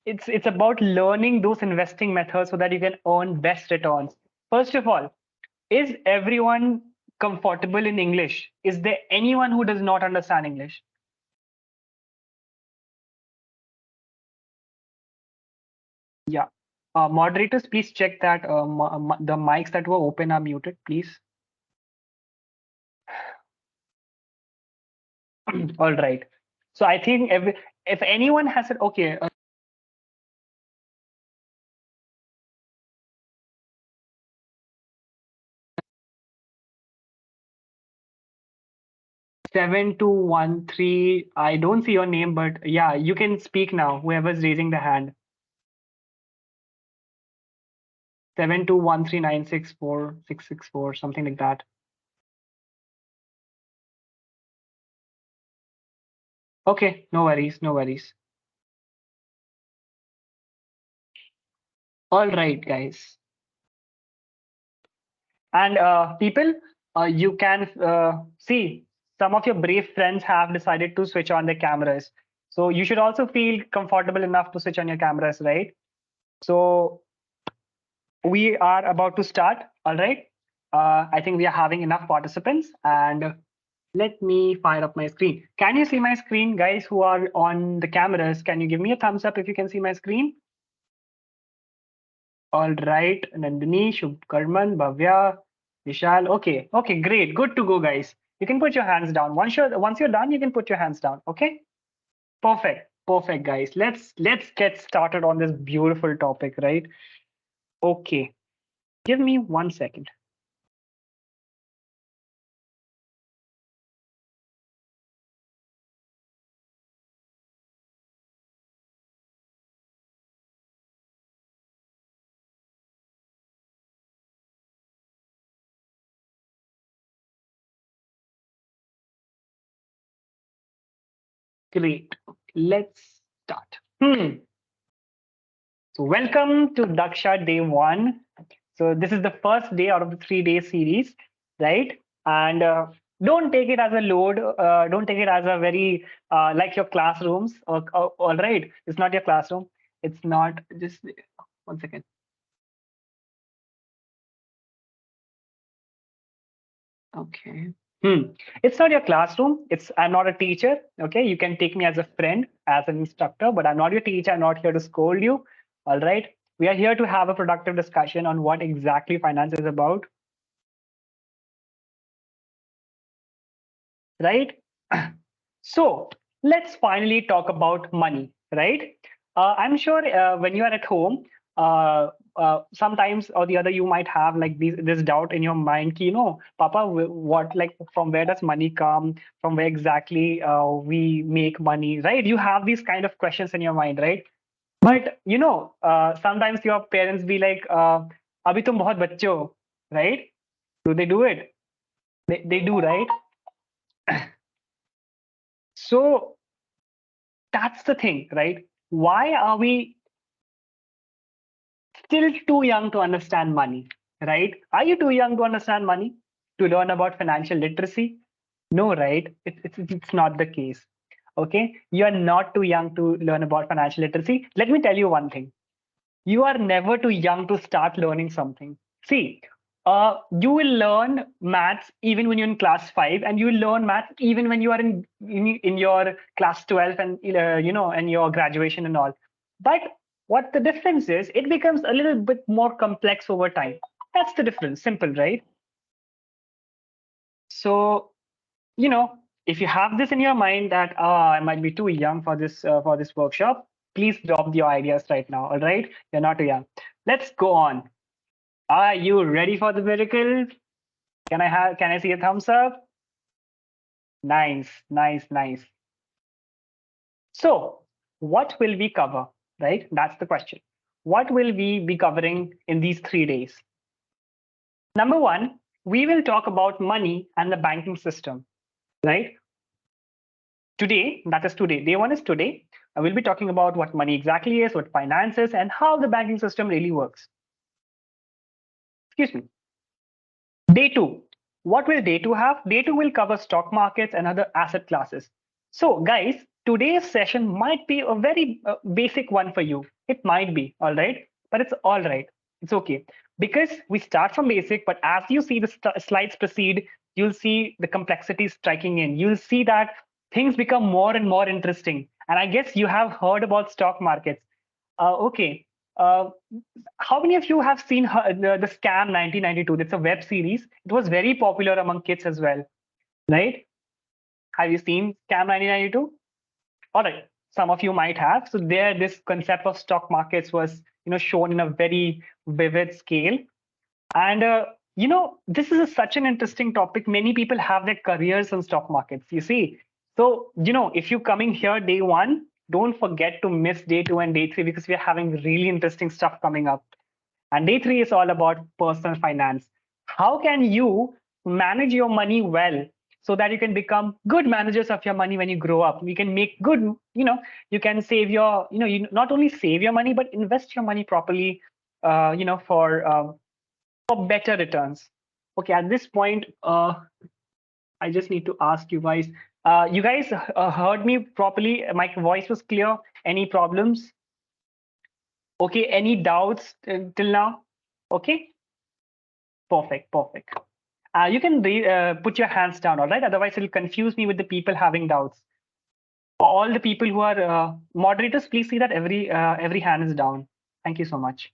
it's about learning those investing methods so that you can earn best returns. First of all, is everyone comfortable in English? Is there anyone who does not understand English? Yeah. Moderators, please check that the mics that were open are muted, please. All right. So I think if anyone has it, okay. 7213. I don't see your name, but yeah, you can speak now. Whoever's raising the hand. 7213964664, something like that. Okay, no worries, no worries. All right, guys. And people, you can see some of your brave friends have decided to switch on their cameras. So you should also feel comfortable enough to switch on your cameras, right? So we are about to start. All right. I think we are having enough participants, and let me fire up my screen. Can you see my screen, guys who are on the cameras? Can you give me a thumbs up if you can see my screen? All right, Nandini, Shubhkarman, Bhavya, Vishal. Okay, okay, great. Good to go, guys. You can put your hands down. Once you're done, you can put your hands down. Okay? Perfect. Perfect, guys. Let's get started on this beautiful topic, right? Okay. Give me 1 second. Great. Let's start. So welcome to Daksha Day 1. So this is the first day out of the 3 day series, right? And don't take it as a load. Don't take it as a very like your classrooms. All right, it's not your classroom. It's not just 1 second. Okay. It's not your classroom. I'm not a teacher. Okay, you can take me as a friend, as an instructor, but I'm not your teacher. I'm not here to scold you. All right. We are here to have a productive discussion on what exactly finance is about, right? So let's finally talk about money, right? I'm sure when you are at home, sometimes or the other you might have like this doubt in your mind, ki, Papa, what like from where does money come? From where exactly we make money, right? You have these kind of questions in your mind, right? But sometimes your parents be like, "Abhi tum bahut bacche ho," right? Do they do it? They do, right? So that's the thing, right? Why are we still too young to understand money, right? Are you too young to understand money, to learn about financial literacy? No, right? It's not the case. Okay, you are not too young to learn about financial literacy. Let me tell you one thing: you are never too young to start learning something. See, you will learn maths even when you're in class 5, and you will learn maths even when you are in your class 12 and and your graduation and all. But what the difference is, it becomes a little bit more complex over time. That's the difference. Simple, right? So if you have this in your mind that I might be too young for this workshop, please drop your ideas right now. All right, you're not too young. Let's go on. Are you ready for the miracle? Can I see a thumbs up? Nice, nice, nice. So, what will we cover? Right? That's the question. What will we be covering in these 3 days? Number one, we will talk about money and the banking system. Right? Today, that is today. Day one is today. I will be talking about what money exactly is, what finance is, and how the banking system really works. Excuse me. Day two. What will day two have? Day two will cover stock markets and other asset classes. So, guys, today's session might be a very basic one for you. It might be, all right, but it's all right. It's okay because we start from basic, but as you see the slides proceed, you'll see the complexity striking in. You'll see that things become more and more interesting. And I guess you have heard about stock markets. Okay. Uh, how many of you have seen the Scam 1992? That's a web series. It was very popular among kids as well, right? Have you seen Scam 1992? All right, some of you might have. So there, this concept of stock markets was, shown in a very vivid scale. And this is such an interesting topic. Many people have their careers in stock markets. You see, so if you're coming here day one, don't forget to miss day two and day three because we are having really interesting stuff coming up. And day three is all about personal finance. How can you manage your money well so that you can become good managers of your money when you grow up? You can make good, you can save your, you not only save your money, but invest your money properly, for better returns. Okay, at this point, I just need to ask you guys. You guys heard me properly? My voice was clear. Any problems? Okay, any doubts till now? Okay, perfect, perfect. You can put your hands down, all right? Otherwise, it'll confuse me with the people having doubts. All the people who are moderators, please see that every hand is down. Thank you so much.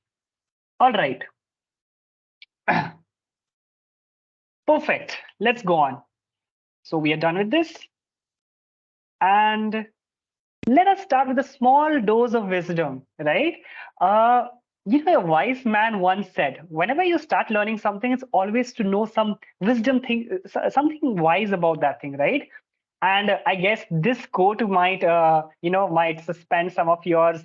All right, perfect. Let's go on. So we are done with this, and let us start with a small dose of wisdom, right? Uh, a wise man once said, whenever you start learning something, it's always to know some wisdom thing, something wise about that thing, right? And I guess this quote might, might suspend some of yours.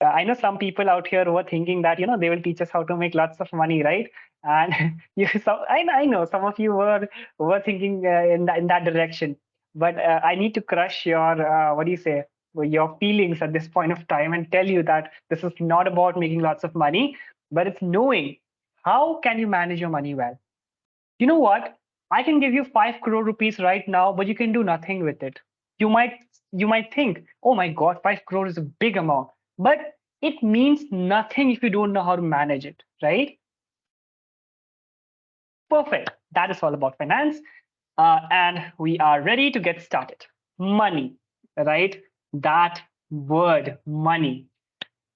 I know some people out here who are thinking that, they will teach us how to make lots of money, right? And I know some of you were thinking in that direction. But I need to crush your, what do you say, your feelings at this point of time and tell you that this is not about making lots of money, but it's knowing how can you manage your money well. You know what? I can give you 5 crore rupees right now, but you can do nothing with it. You might you might think, oh my God, 5 crore is a big amount, but it means nothing if you don't know how to manage it, right? Perfect. That is all about finance. And we are ready to get started. Money, right? That word, money.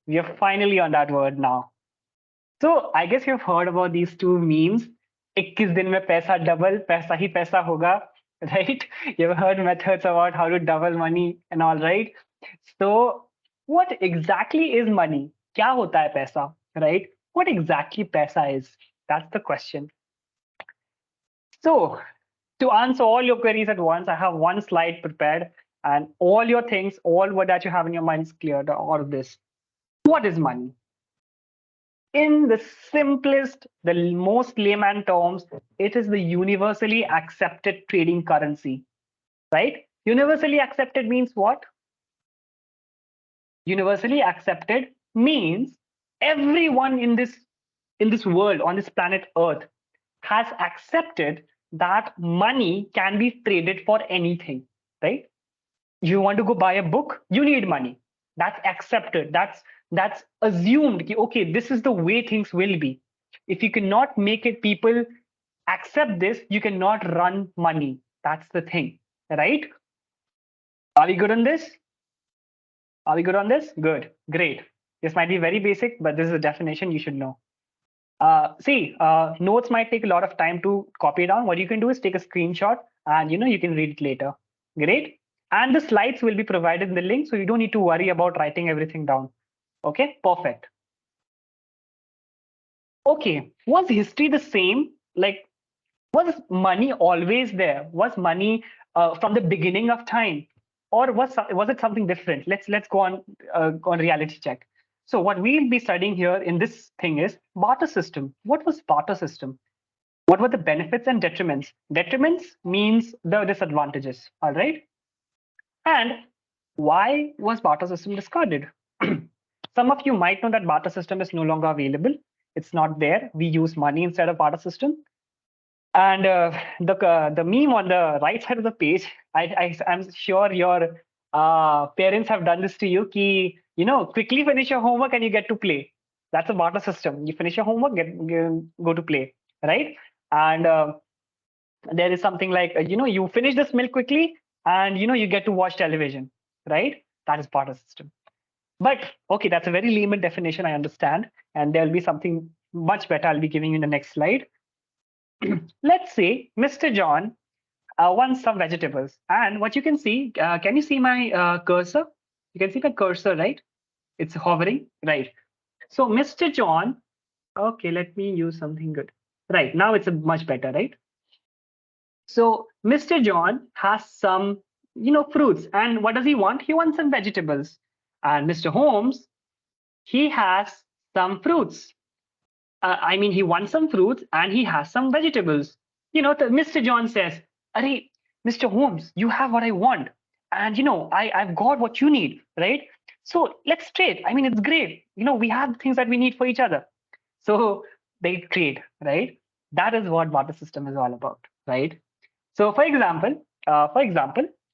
We are finally on that word now. So I guess you've heard about these two memes. 21 दिन में पैसा double, पैसा ही पैसा होगा, right? You've heard methods about how to double money and all, right? So what exactly is money? क्या होता है पैसा, right? What exactly पैसा is? That's the question. So to answer all your queries at once, I have one slide prepared and all your things, all what that you have in your mind is cleared, all of this. What is money? In the simplest, the most layman terms, it is the universally accepted trading currency, right? Universally accepted means what? Universally accepted means everyone in this world, on this planet Earth, has accepted that money can be traded for anything, right? You want to go buy a book, you need money. That's accepted. That's assumed. Okay, this is the way things will be. If you cannot make it people accept this, you cannot run money. That's the thing, right? Are we good on this? Are we good on this? Good, great. This might be very basic, but this is a definition you should know. Notes might take a lot of time to copy down. What you can do is take a screenshot and you can read it later. Great. And the slides will be provided in the link, so you don't need to worry about writing everything down. Okay, perfect. Okay, was history the same? Like, was money always there? Was money from the beginning of time, or was it something different? Let's go on reality check. So what we'll be studying here in this thing is barter system. What was barter system? What were the benefits and detriments? Detriments means the disadvantages. All right, and why was barter system discarded? Some of you might know that barter system is no longer available. It's not there. We use money instead of barter system. And the meme on the right side of the page, I'm sure your parents have done this to you. Ki, quickly finish your homework and you get to play. That's a barter system. You finish your homework, go to play, right? And there is something like you finish this milk quickly, and you get to watch television, right? That is barter system. But okay, that's a very layman definition. I understand, and there will be something much better. I'll be giving you in the next slide. Let's say Mr. John wants some vegetables. And what you can see, can you see my cursor? You can see my cursor, right? It's hovering, right? So Mr. John, okay, let me use something good. Right, now it's a much better, right? So Mr. John has some, fruits. And what does he want? He wants some vegetables. And Mr. Holmes, he has some fruits. I mean, he wants some fruits and he has some vegetables. Mr. John says, Arey, Mr. Holmes, you have what I want. And, I've got what you need, right? So let's trade. I mean, it's great. We have things that we need for each other. So they trade, right? That is what barter system is all about, right? So, for example,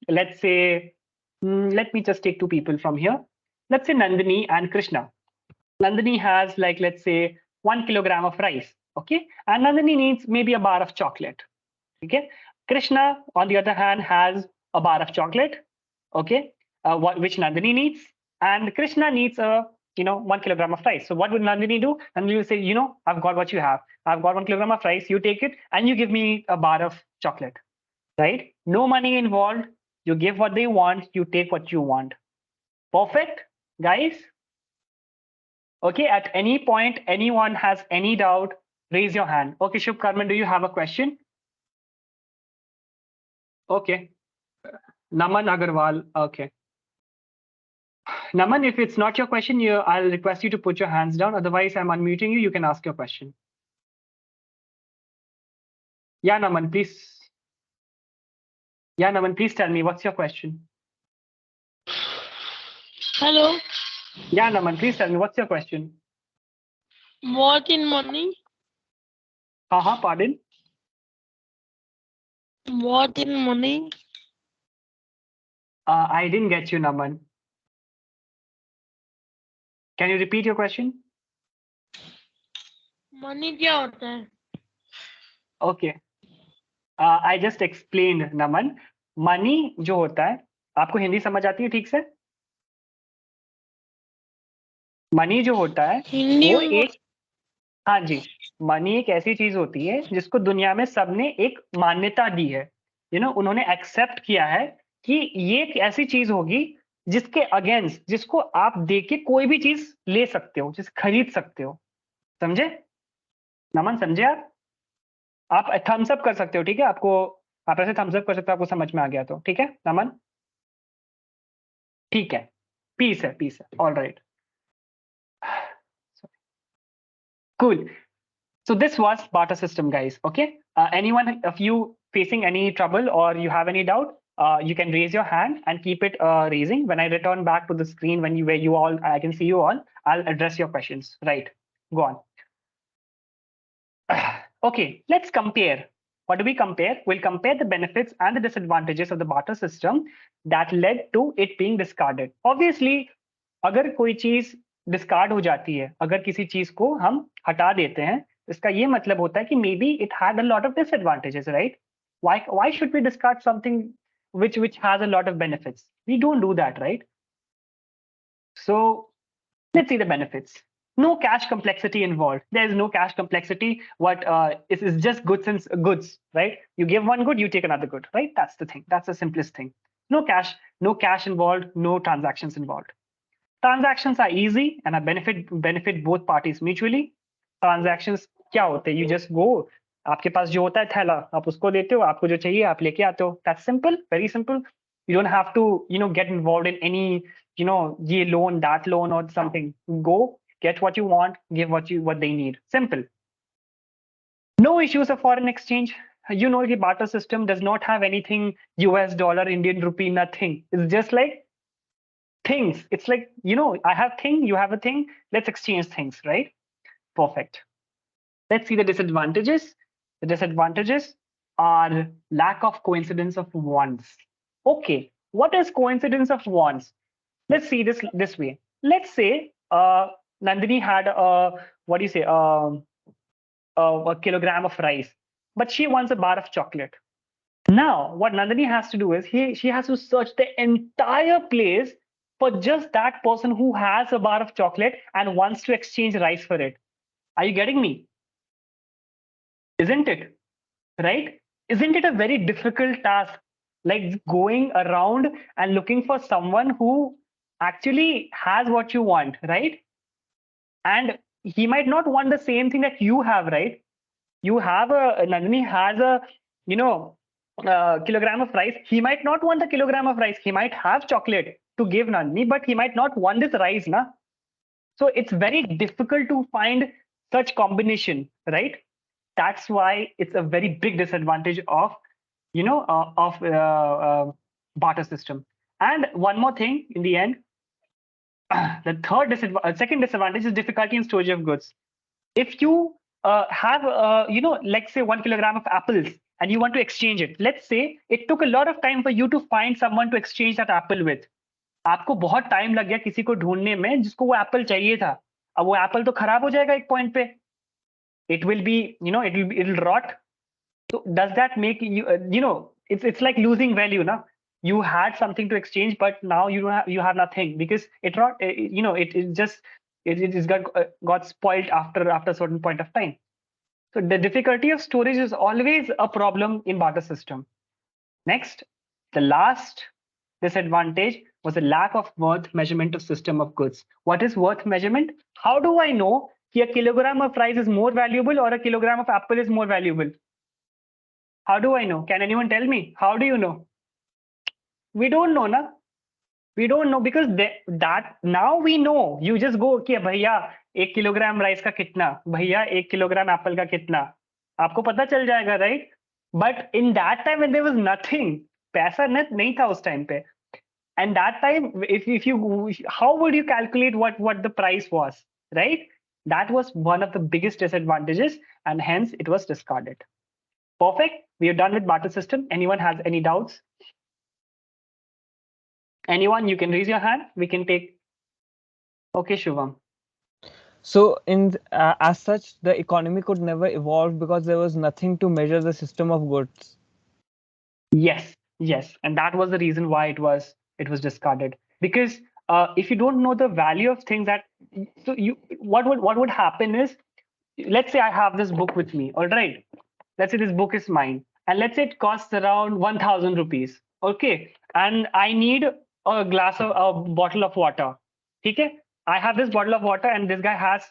let's say, let me just take two people from here. Let's say Nandini and Krishna. Nandini has, like, let's say 1 kilogram of rice, okay, and Nandini needs maybe a bar of chocolate, okay. Krishna, on the other hand, has a bar of chocolate, okay, which Nandini needs, and Krishna needs a 1 kilogram of rice. So what would Nandini do? Nandini will say, I've got what you have. I've got 1 kilogram of rice. You take it and you give me a bar of chocolate, right? No money involved. You give what they want. You take what you want. Perfect, guys. Okay, at any point, anyone has any doubt, raise your hand. Okay, Shubh Karman, do you have a question? Okay. Naman Agarwal, okay. Naman, if it's not your question, I'll request you to put your hands down. Otherwise, I'm unmuting you. You can ask your question. Yeah, Naman, please. Yeah, Naman, please tell me, what's your question? Hello. Yeah, Naman, please tell me, what's your question? What in money? Pardon? What in money? I didn't get you, Naman. Can you repeat your question? Money क्या होता है? Okay. I just explained, Naman. Money जो होता है, आपको हिंदी समझ आती है ठीक से? मनी जो होता है हिंदी वो में एक, हाँ जी, मनी एक ऐसी चीज होती है जिसको दुनिया में सबने एक मान्यता दी है, उन्होंने एक्सेप्ट किया है कि ये एक ऐसी चीज होगी जिसके अगेंस्ट, जिसको आप देके कोई भी चीज ले सकते हो, जिसे खरीद सकते हो। समझे नमन? समझे आप थम्स अप कर सकते हो, ठीक है आपको, आप ऐसे थम्स अप कर सकते हो, आपको समझ में आ गया तो ठीक है नमन, ठीक है, पीस है, all right, cool. So this was barter system, guys. Okay. Anyone of you facing any trouble or you have any doubt, you can raise your hand and keep it raising. When I return back to the screen, where you all, I can see you all, I'll address your questions. Right. Go on. Okay. Let's compare. What do we compare? We'll compare the benefits and the disadvantages of the barter system that led to it being discarded. Obviously, अगर कोई चीज discard हो जाती है, अगर किसी चीज को हम हटा देते हैं, इसका ये मतलब होता है कि may be it had a lot of disadvantages, right? Why should we discard something which has a lot of benefits? We don't do that, right? So let's see the benefits. No cash complexity involved. There is no cash complexity. What is just goods and goods, right? You give one good, you take another good, right? That's the thing. That's the simplest thing. No cash involved, no transactions involved. Transactions are easy and benefit both parties mutually. Transactions क्या होते हैं? You just go, आपके पास जो होता है थैला, आप उसको देते हो, आपको जो चाहिए आप लेके आते हो. That's simple, very simple. You don't have to get involved in any ये loan, that loan or something. Go get what you want, give what they need. Simple. No issues of foreign exchange. The barter system does not have anything US dollar, Indian rupee, nothing. It's just like things. It's like, I have thing, you have a thing, let's exchange things, right? Perfect. Let's see the disadvantages. The disadvantages are lack of coincidence of wants. Okay, what is coincidence of wants? Let's see this way. Let's say Nandini had a, what do you say, a kilogram of rice, but she wants a bar of chocolate. Now, what Nandini has to do is she has to search the entire place for just that person who has a bar of chocolate and wants to exchange rice for it. Are you getting me? Isn't it? Right? Isn't it a very difficult task? Like going around and looking for someone who actually has what you want, right? And he might not want the same thing that you have, right? You have a Nandini has a, you know, kilogram of rice. He might not want the kilogram of rice. He might have chocolate to give Nandini, but he might not want this rice, na. So it's very difficult to find such combination, right? That's why it's a very big disadvantage of, barter system. And one more thing in the end, second disadvantage is difficulty in storage of goods. If you have, like say 1 kilogram of apples and you want to exchange it, let's say it took a lot of time for you to find someone to exchange that apple with. आपको बहुत time लग गया किसी को ढूंढने में जिसको वो एप्पल चाहिए था. अब वो एप्पल तो खराब हो जाएगा एक पॉइंट पे. It will be, it'll rot. So does that make you, it's like losing value, na? You had something to exchange, but now you have nothing because it rot. It got spoiled after a certain point of time. So the difficulty of storage is always a problem in barter system. Next, the last disadvantage was the lack of worth measurement of system of goods. What is worth measurement? How do I know that a kilogram of rice is more valuable or a kilogram of apple is more valuable? How do I know? Can anyone tell me? How do you know? We don't know, na? We don't know because that now we know. You just go, कि भैया 1 kilogram rice का कितना, भैया 1 kilogram Apple का कितना, आपको पता चल जाएगा, right? But in that time when there was nothing, पैसा नहीं था उस time पे, and that time if you, how would you calculate what the price was, right? That was one of the biggest disadvantages, and hence it was discarded. Perfect. We are done with barter system. Anyone has any doubts? Anyone, you can raise your hand. We can take. Okay, Shubham. So, as such, the economy could never evolve because there was nothing to measure the system of goods. Yes, and that was the reason why it was discarded. Because if you don't know the value of things, that so you what would happen is, let's say I have this book with me. All right, let's say this book is mine, and let's say it costs around 1,000 rupees. Okay, and I need a bottle of water. Okay, I have this bottle of water, and this guy has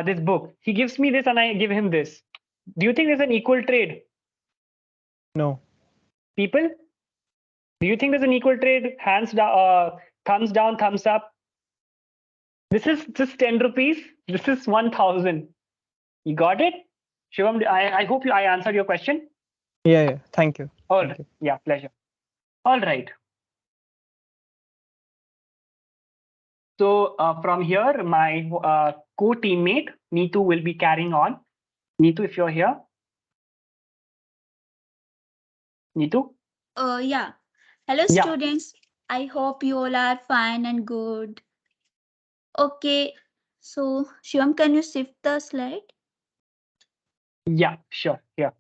this book. He gives me this, and I give him this. Do you think there's an equal trade? No. People, do you think there's an equal trade? Hands down, thumbs down, thumbs up. This is just 10 rupees. This is 1,000. You got it? Shivam, I hope I answered your question. Yeah. Thank you. All Thank right. you. Yeah, pleasure. All right. So from here, my co-teammate Neetu will be carrying on. Neetu, if you're here. Neetu? Yeah. Hello, Yeah. students. I hope you all are fine and good. Okay. So, Shivam, can you shift the slide? Yeah, sure. Yeah.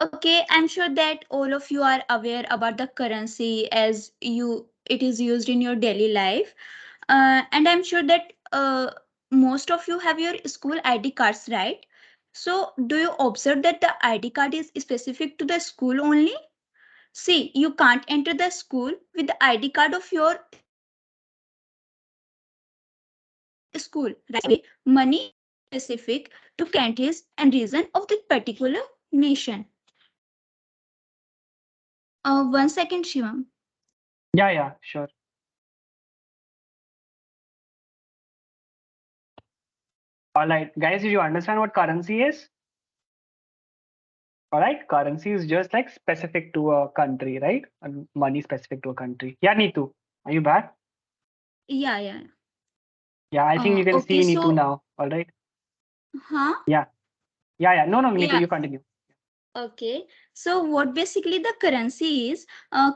Okay, I'm sure that all of you are aware about the currency as it is used in your daily life. And I'm sure that most of you have your school ID cards, right? So, do you observe that the ID card is specific to the school only? See, you can't enter the school with the ID card of your school. Money is specific to countries and region of that particular nation. 1 second, Shivam. Yeah, sure. All right, guys, did you understand what currency is? All right, currency is just like specific to a country, right? And money specific to a country. Yeah, Neetu, are you back? Yeah. Yeah, I think you can Okay, see Neetu so now. All right. Huh? Yeah. No, Nitu, Yeah. you continue. Okay. So what basically the currency is?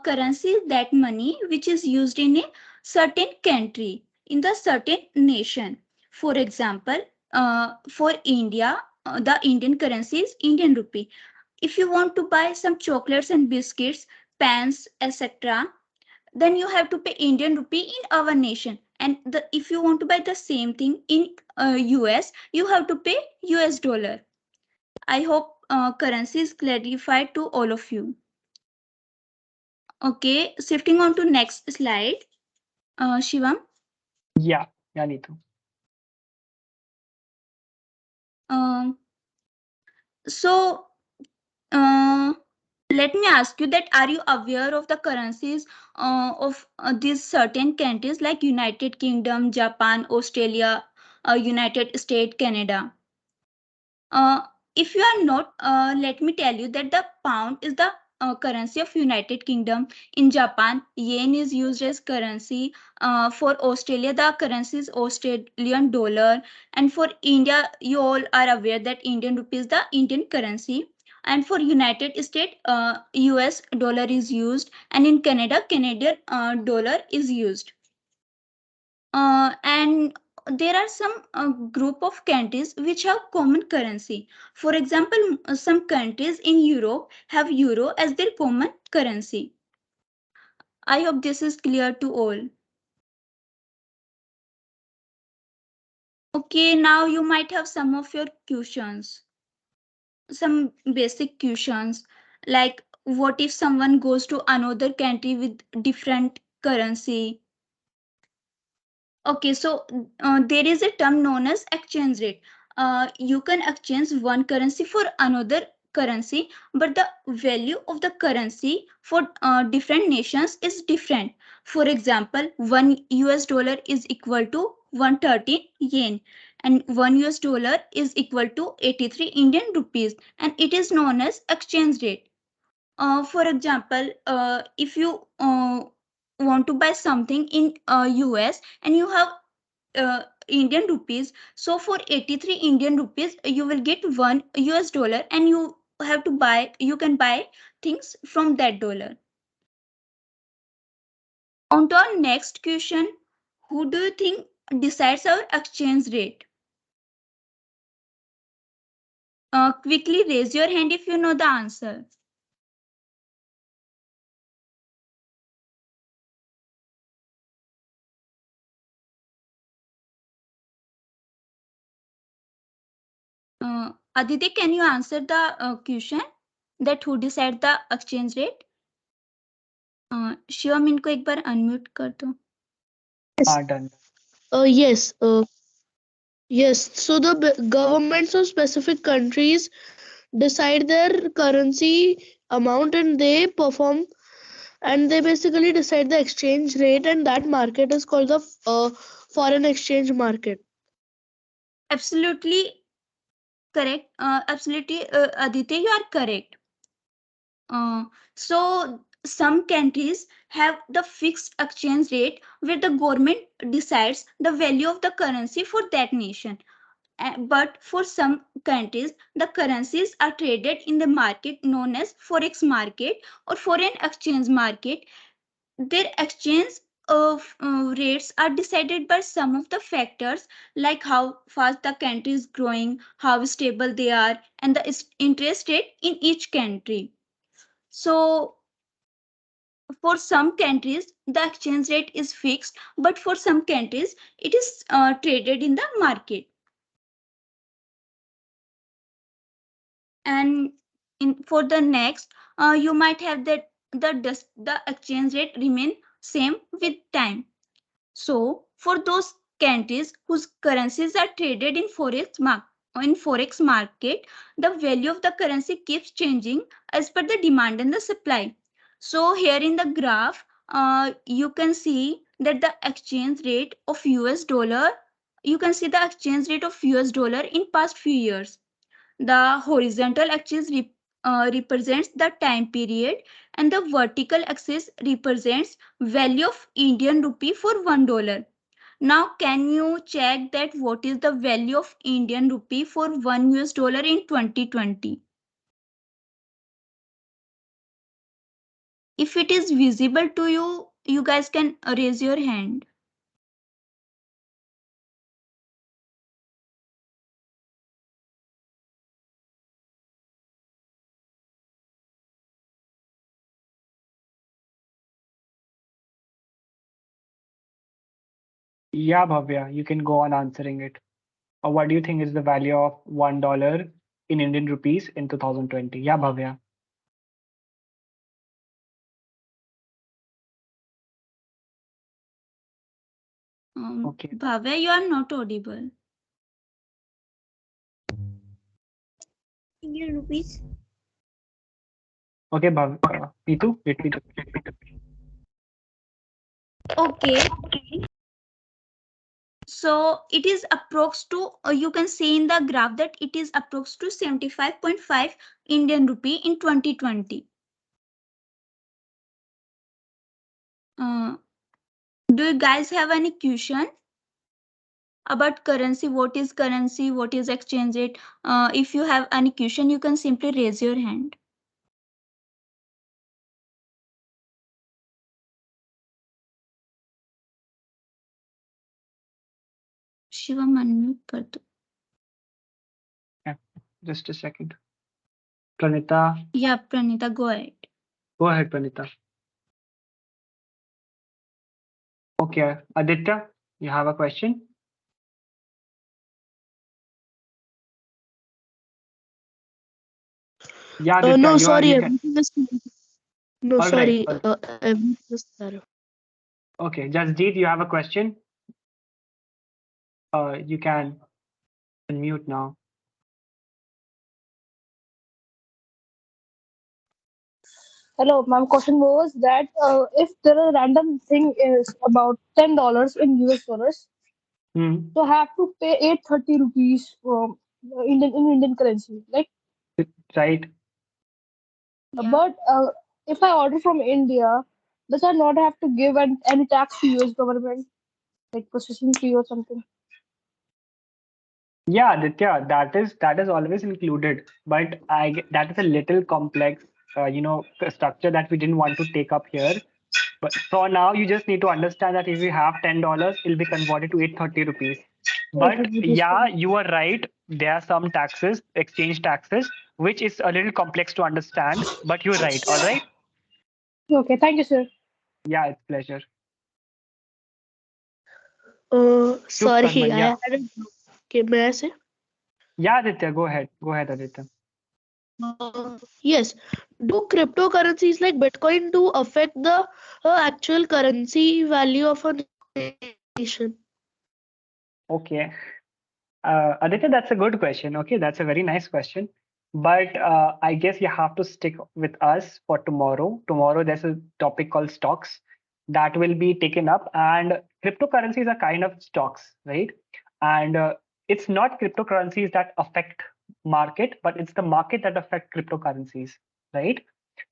Currency is that money which is used in a certain country, in the certain nation. For example, for India, the Indian currency is Indian rupee. If you want to buy some chocolates and biscuits, pens, etc., then you have to pay Indian rupee in our nation. And if you want to buy the same thing in US, you have to pay US dollar. I hope currency is clarified to all of you. Okay, shifting on to next slide. Shivam. Yeah, Nitu. Um, so uh, let me ask you that are you aware of the currencies of these certain countries like United Kingdom, Japan, Australia, United States, Canada? Uh, if you are not, let me tell you that the pound is the currency of United Kingdom. In Japan, yen is used as currency. For Australia, the currency is Australian dollar. And for India, you all are aware that Indian rupee is the Indian currency. And for United States, US dollar is used. And in Canada, Canadian dollar is used. And there are some group of countries which have common currency. For example, some countries in Europe have euro as their common currency. I hope this is clear to all. Okay, now you might have some of your questions, some basic questions like what if someone goes to another country with different currency? Okay, so there is a term known as exchange rate. You can exchange one currency for another currency, but the value of the currency for different nations is different. For example, $1 is equal to 130 yen, and $1 is equal to 83 Indian rupees, and it is known as exchange rate. For example, if you want to buy something in US and you have Indian rupees, so for 83 Indian rupees you will get $1 and you can buy things from that dollar. On to our next question, who do you think decides our exchange rate? Quickly raise your hand if you know the answer. Aditi, can you answer the question that who decide the exchange rate? Shivam इनको एक बार unmute कर दो. Done. Yes. Yes. So the governments of specific countries decide their currency amount, and they perform, and they basically decide the exchange rate, and that market is called the foreign exchange market. Absolutely correct. Absolutely, Aditya, you are correct. So some countries have the fixed exchange rate where the government decides the value of the currency for that nation. But for some countries, the currencies are traded in the market known as forex market or foreign exchange market. Their exchange of rates are decided by some of the factors like how fast the country is growing, how stable they are, and the interest rate in each country. So for some countries, the exchange rate is fixed, but for some countries, it is traded in the market. And for the next, you might have that the exchange rate remain same with time. So for those countries whose currencies are traded in forex market, the value of the currency keeps changing as per the demand and the supply. So here in the graph, you can see that the exchange rate of US dollar, you can see the exchange rate of US dollar in past few years. The horizontal axis represents the time period and the vertical axis represents value of Indian rupee for $1. Now, can you check that what is the value of Indian rupee for $1 in 2020? If it is visible to you, you guys can raise your hand. Yeah, Bhavya, you can go on answering it. What do you think is the value of $1 in Indian rupees in 2020? Yeah, Bhavya. Okay. Bhavya, you are not audible. Indian rupees. Okay, Neetu, let me. Okay. So it is approx to, you can see in the graph that it is approx to 75.5 Indian rupee in 2020. Do you guys have any question about currency? What is currency? What is exchange rate? If you have any question, you can simply raise your hand. Shivam, unmute कर दो. Yeah, just a second. Pranita, Yeah, Pranita, go ahead. go ahead, Pranita. Okay, Aditya, you have a question? Yeah, Aditya, No, you sorry, you can. everything is no, All right. sorry, everything is there. Okay, Jasjeet, you have a question? You can unmute now. Hello, my question was that if there a random thing is about $10 in US dollars, Hmm. so I have to pay 830 rupees from Indian currency. Like, Right. Yeah. but if I order from India, does I not have to give any tax to US government, like processing fee or something? Yeah, Aditya, that is always included, but that is a little complex, structure that we didn't want to take up here. But for now, you just need to understand that if you have $10, it'll be converted to 830 rupees. But 830 rupees. yeah, you are right. There are some taxes, exchange taxes, which is a little complex to understand. But you're right. All right. Okay, thank you, sir. Yeah, it's pleasure. Shub Sorry, Karman. I Yeah. had a okay, may I say? Yeah, Aditya, go ahead. Go ahead, Aditya. Yes. Do cryptocurrencies like Bitcoin do affect the actual currency value of a nation? Okay. Aditya, that's a good question. Okay, that's a very nice question. But I guess you have to stick with us for tomorrow. Tomorrow, there's a topic called stocks that will be taken up, and cryptocurrencies are kind of stocks, right? And it's not cryptocurrencies that affect market, but it's the market that affect cryptocurrencies, right?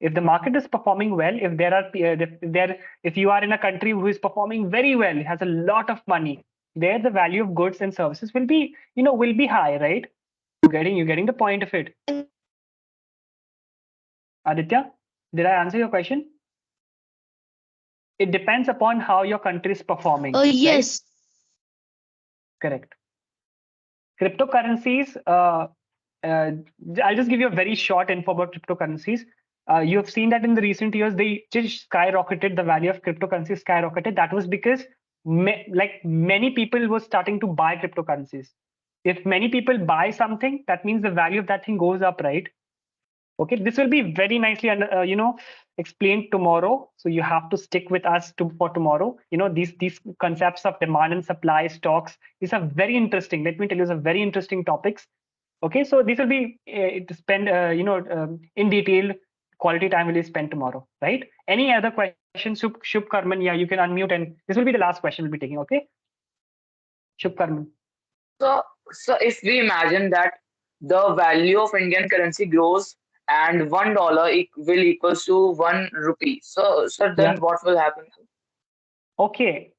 If the market is performing well, if you are in a country who is performing very well, has a lot of money, there the value of goods and services will be will be high, right? You getting the point of it, Aditya? Did I answer your question? It depends upon how your country is performing, right? Yes. Correct. Cryptocurrencies, uh, I'll just give you a very short info about cryptocurrencies. You have seen that in the recent years they just skyrocketed, the value of cryptocurrencies skyrocketed. That was because like many people were starting to buy cryptocurrencies. If many people buy something, that means the value of that thing goes up, right? Okay, this will be very nicely explained tomorrow. So you have to stick with us for tomorrow. These concepts of demand and supply, stocks, these are very interesting. Let me tell you, some very interesting topics. Okay, so this will be to spend in detail. Quality time will be spent tomorrow, right? Any other questions, Shubh Karman? Yeah, you can unmute, and this will be the last question we'll be taking. Okay, Shubh Karman. So, so if we imagine that the value of Indian currency grows and $1 will equals to 1 rupee. So Yeah. then what will happen? Okay,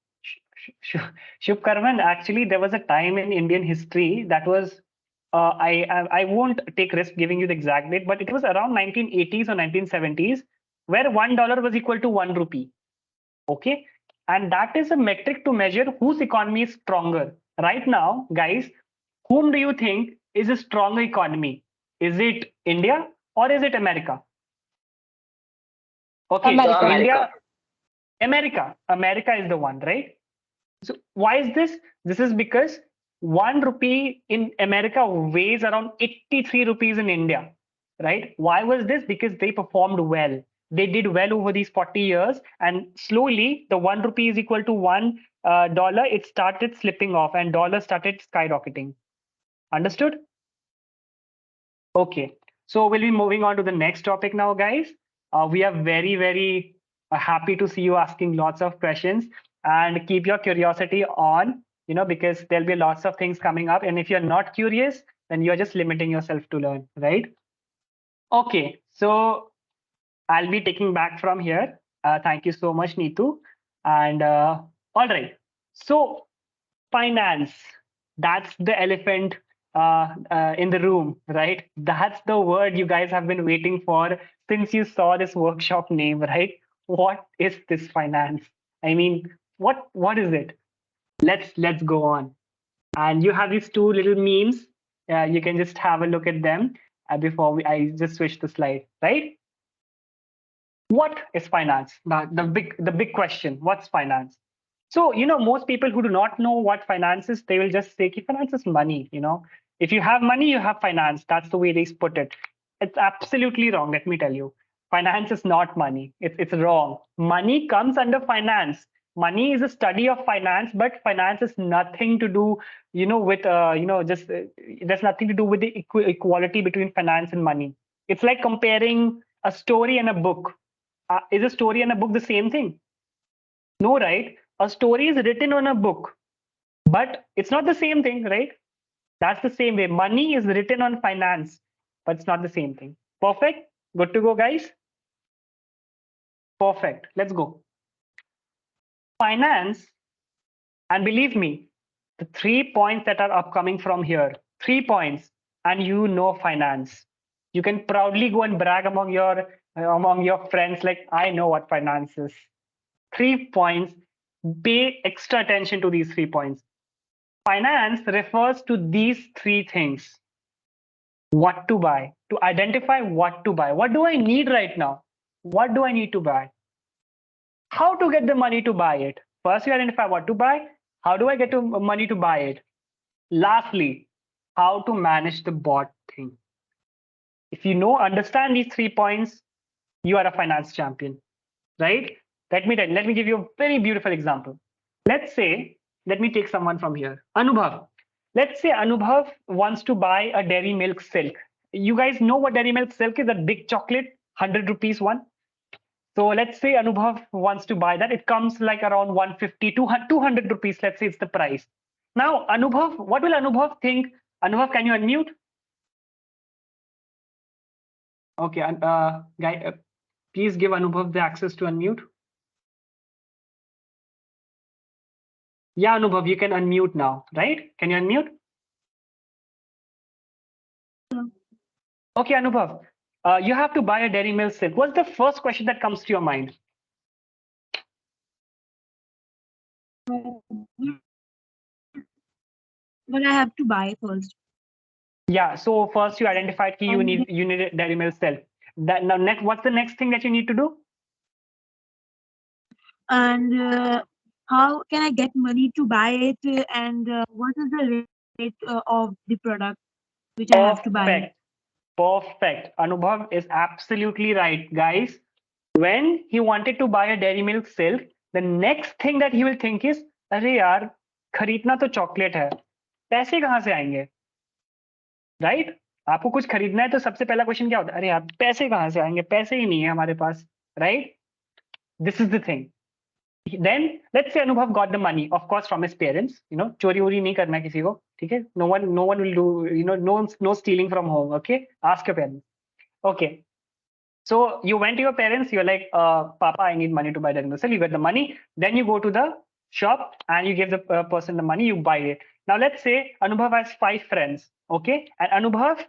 Shubkarman, actually, there was a time in Indian history that was, I won't take risk giving you the exact date, but it was around 1980s or 1970s, where $1 was equal to 1 rupee. Okay, and that is a metric to measure whose economy is stronger. Right now, guys, whom do you think is a stronger economy? Is it India or is it America? Okay, It's America. India, America. America is the one, right? So why is this? This is because 1 rupee in America weighs around 83 rupees in India, right? Why was this? Because they performed well. They did well over these 40 years, and slowly the 1 rupee is equal to $1. It started slipping off, and dollar started skyrocketing. Understood? Okay. So we'll be moving on to the next topic now, guys. We are very happy to see you asking lots of questions, and keep your curiosity on, because there'll be lots of things coming up. And if you're not curious, then you're just limiting yourself to learn, right? Okay. So I'll be taking back from here. Thank you so much, Neetu. And all right. So finance, that's the elephant in the room, right? That's the word you guys have been waiting for since you saw this workshop name, right? What is this finance? I mean, what is it? Let's go on. And you have these two little memes. You can just have a look at them before I just switch the slide, right? What is finance? The big question. What's finance? So, most people who do not know what finance is, they will just say, "Ki finance is money." If you have money, you have finance. That's the way they put it. It's absolutely wrong. Let me tell you, finance is not money. It's wrong. Money comes under finance. Money is a study of finance, but finance is nothing to do, with just there's nothing to do with the equality between finance and money. It's like comparing a story and a book. Is a story and a book the same thing? No, right? A story is written on a book, but it's not the same thing, right? That's the same way. Money is written on finance, but it's not the same thing. Perfect? Good to go, guys? Perfect. Let's go. Finance, and believe me, the 3 points that are upcoming from here, 3 points, and finance. You can proudly go and brag among your friends, like, I know what finance is. 3 points. Pay extra attention to these 3 points. Finance refers to these three things. What to buy, to identify what to buy. What do I need right now? What do I need to buy? How to get the money to buy it? First, you identify what to buy. How do I get the money to buy it? Lastly, how to manage the bought thing. If you understand these 3 points, you are a finance champion, right? Let me give you a very beautiful example. Let's say, let me take someone from here. Anubhav. Let's say Anubhav wants to buy a Dairy Milk Silk. You guys know what Dairy Milk Silk is? That big chocolate, 100 rupees one. So let's say Anubhav wants to buy that. It comes like around 150 to 200 rupees. Let's say it's the price. Now, Anubhav, what will Anubhav think? Anubhav, can you unmute? Okay, please give Anubhav the access to unmute. Yeah, Anubhav, you can unmute now, right? Can you unmute? Okay, Anubhav, you have to buy a Dairy Milk Silk. What's the first question that comes to your mind? But I have to buy first. Yeah, so first you identified that you need a Dairy Milk Silk. Now, what's the next thing that you need to do? And how can I get money to buy it? And what is the rate of the product which I have to buy? Perfect. Anubhav is absolutely right, guys. When he wanted to buy a Dairy Milk Silk, the next thing that he will think is, अरे यार, खरीदना तो chocolate है, पैसे कहाँ से आएंगे? Right? आपको कुछ खरीदना है तो सबसे पहला क्वेश्चन क्या होता है? अरे यार, पैसे कहाँ से आएंगे? पैसे ही नहीं है हमारे पास, right? This is the thing. Then let's say Anubhav got the money, of course, from his parents. चोरी वोरी नहीं करना है किसी को, ठीक है? No one will do, no stealing from home. Okay, ask your parents. Okay, so you went to your parents. You're like, Papa, I need money to buy that. So you get the money. Then you go to the shop and you give the person the money, you buy it. Now let's say Anubhav has 5 friends, okay, and Anubhav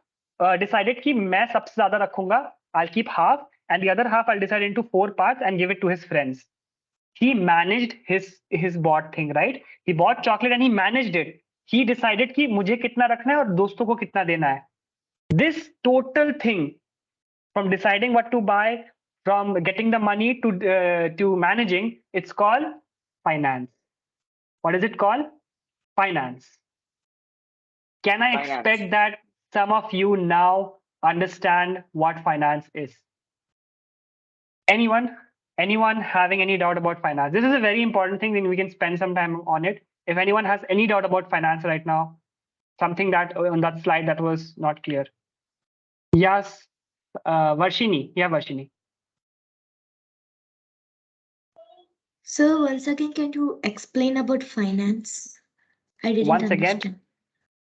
decided कि मैं सबसे ज़्यादा रखूंगा, I'll keep half, and the other half I'll decide into 4 parts and give it to his friends. He managed his bought thing, right? He bought chocolate and he managed it. He decided कि मुझे कितना रखना है और दोस्तों को कितना देना है. This total thing, from deciding what to buy, from getting the money to managing, it's called finance. What is it called? Finance. Can I Finance. expect that some of you now understand what finance is? Anyone having any doubt about finance? This is a very important thing, and we can spend some time on it. If anyone has any doubt about finance right now, something that on that slide that was not clear. Yes, Varshini. Yeah, Varshini. So once again, can you explain about finance? I didn't Once again, understand.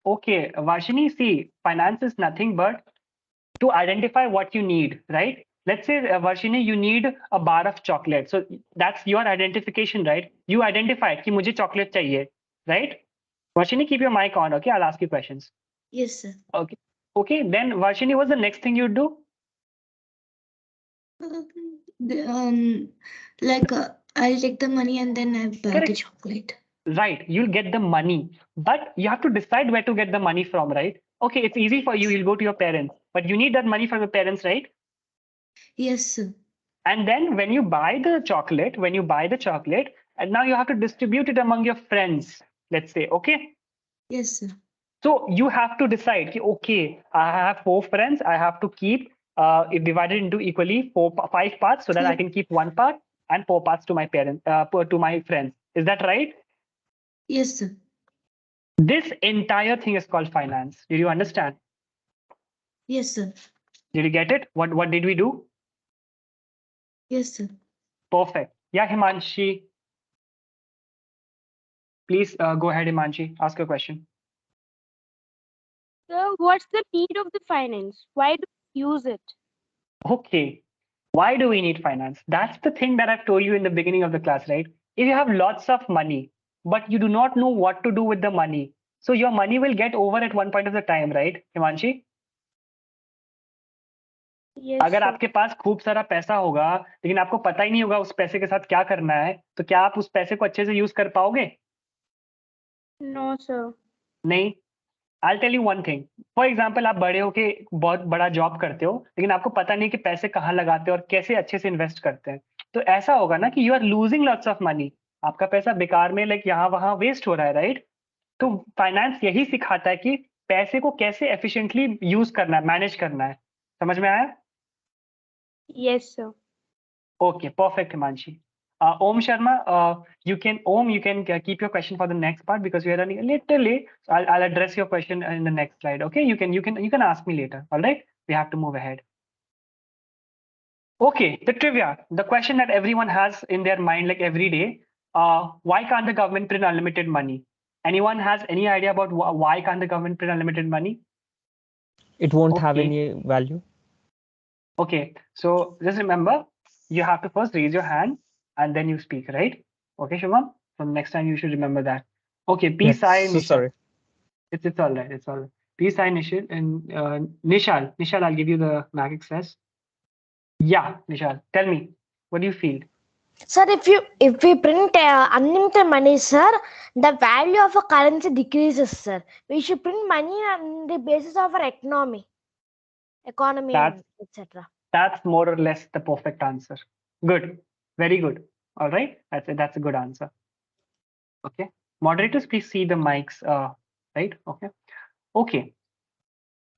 okay, Varshini, see, finance is nothing but to identify what you need, right? Let's say, Varshini, you need a bar of chocolate. So that's your identification, right? You identify कि मुझे chocolate चाहिए, right? Varshini, keep your mic on, okay? I'll ask you questions. Yes, sir. Okay. Okay, then Varshini, what's the next thing you do? Like I'll take the money and then I buy the Correct. chocolate. Right, you'll get the money, but you have to decide where to get the money from, right? Okay, it's easy for you, you'll go to your parents, but you need that money from your parents, right? Yes, sir. And then when you buy the chocolate, and now you have to distribute it among your friends, let's say, okay? Yes, sir. So you have to decide, ki, okay, I have 4 friends, I have to keep it divided into equally 5 parts so that I can keep 1 part and 4 parts to my parents, to my friends. Is that right? Yes, sir. This entire thing is called finance. Did you understand? Yes, sir. Did you get it? What did we do? Yes, sir. Perfect. Yeah, Himanshi. Please go ahead, Himanshi. Ask your question. So, what's the need of the finance? Why do we use it? Okay. Why do we need finance? That's the thing that I've told you in the beginning of the class, right? If you have lots of money, but you do not know what to do with the money, so your money will get over at one point of the time, right, Himanshi? Yes, अगर sir. आपके पास खूब सारा पैसा होगा लेकिन आपको पता ही नहीं होगा उस पैसे के साथ क्या करना है, तो क्या आप उस पैसे को अच्छे से यूज कर पाओगे? No, sir. नहीं. I'll tell you one thing. For example, आप बड़े होके बहुत बड़ा जॉब करते हो लेकिन आपको पता नहीं कि पैसे कहाँ लगाते हो और कैसे अच्छे से इन्वेस्ट करते हैं. तो ऐसा होगा ना कि you are losing lots of money. आपका पैसा बेकार में लाइक यहाँ वहाँ वेस्ट हो रहा है, राइट? तो फाइनेंस यही सिखाता है कि पैसे को कैसे एफिशिएंटली यूज करना है, मैनेज करना है. समझ में आया? Yes, sir. Okay, perfect, Himanshi. Om Sharma, you can keep your question for the next part because we are running a little late. So I'll address your question in the next slide. Okay, you can ask me later. All right, we have to move ahead. Okay, the trivia, the question that everyone has in their mind like every day. Why can't the government print unlimited money? Anyone has any idea about why can't the government print unlimited money? It won't have Okay. any value. Okay, so just remember, you have to first raise your hand and then you speak, right? Okay, Shubham? From next time, you should remember that. Okay, peace, Yes, I, so Nishal. sorry. It's all right. It's all right. Peace, I, Nishal. And Nishal, I'll give you the Mac access. Yeah, Nishal, tell me, what do you feel? Sir, if we print unlimited money, sir, the value of a currency decreases, sir. We should print money on the basis of our economy, That's- and etc. That's more or less the perfect answer. Good, very good. All right, that's a good answer. Okay, moderators, please see the mics. Right. Okay. Okay.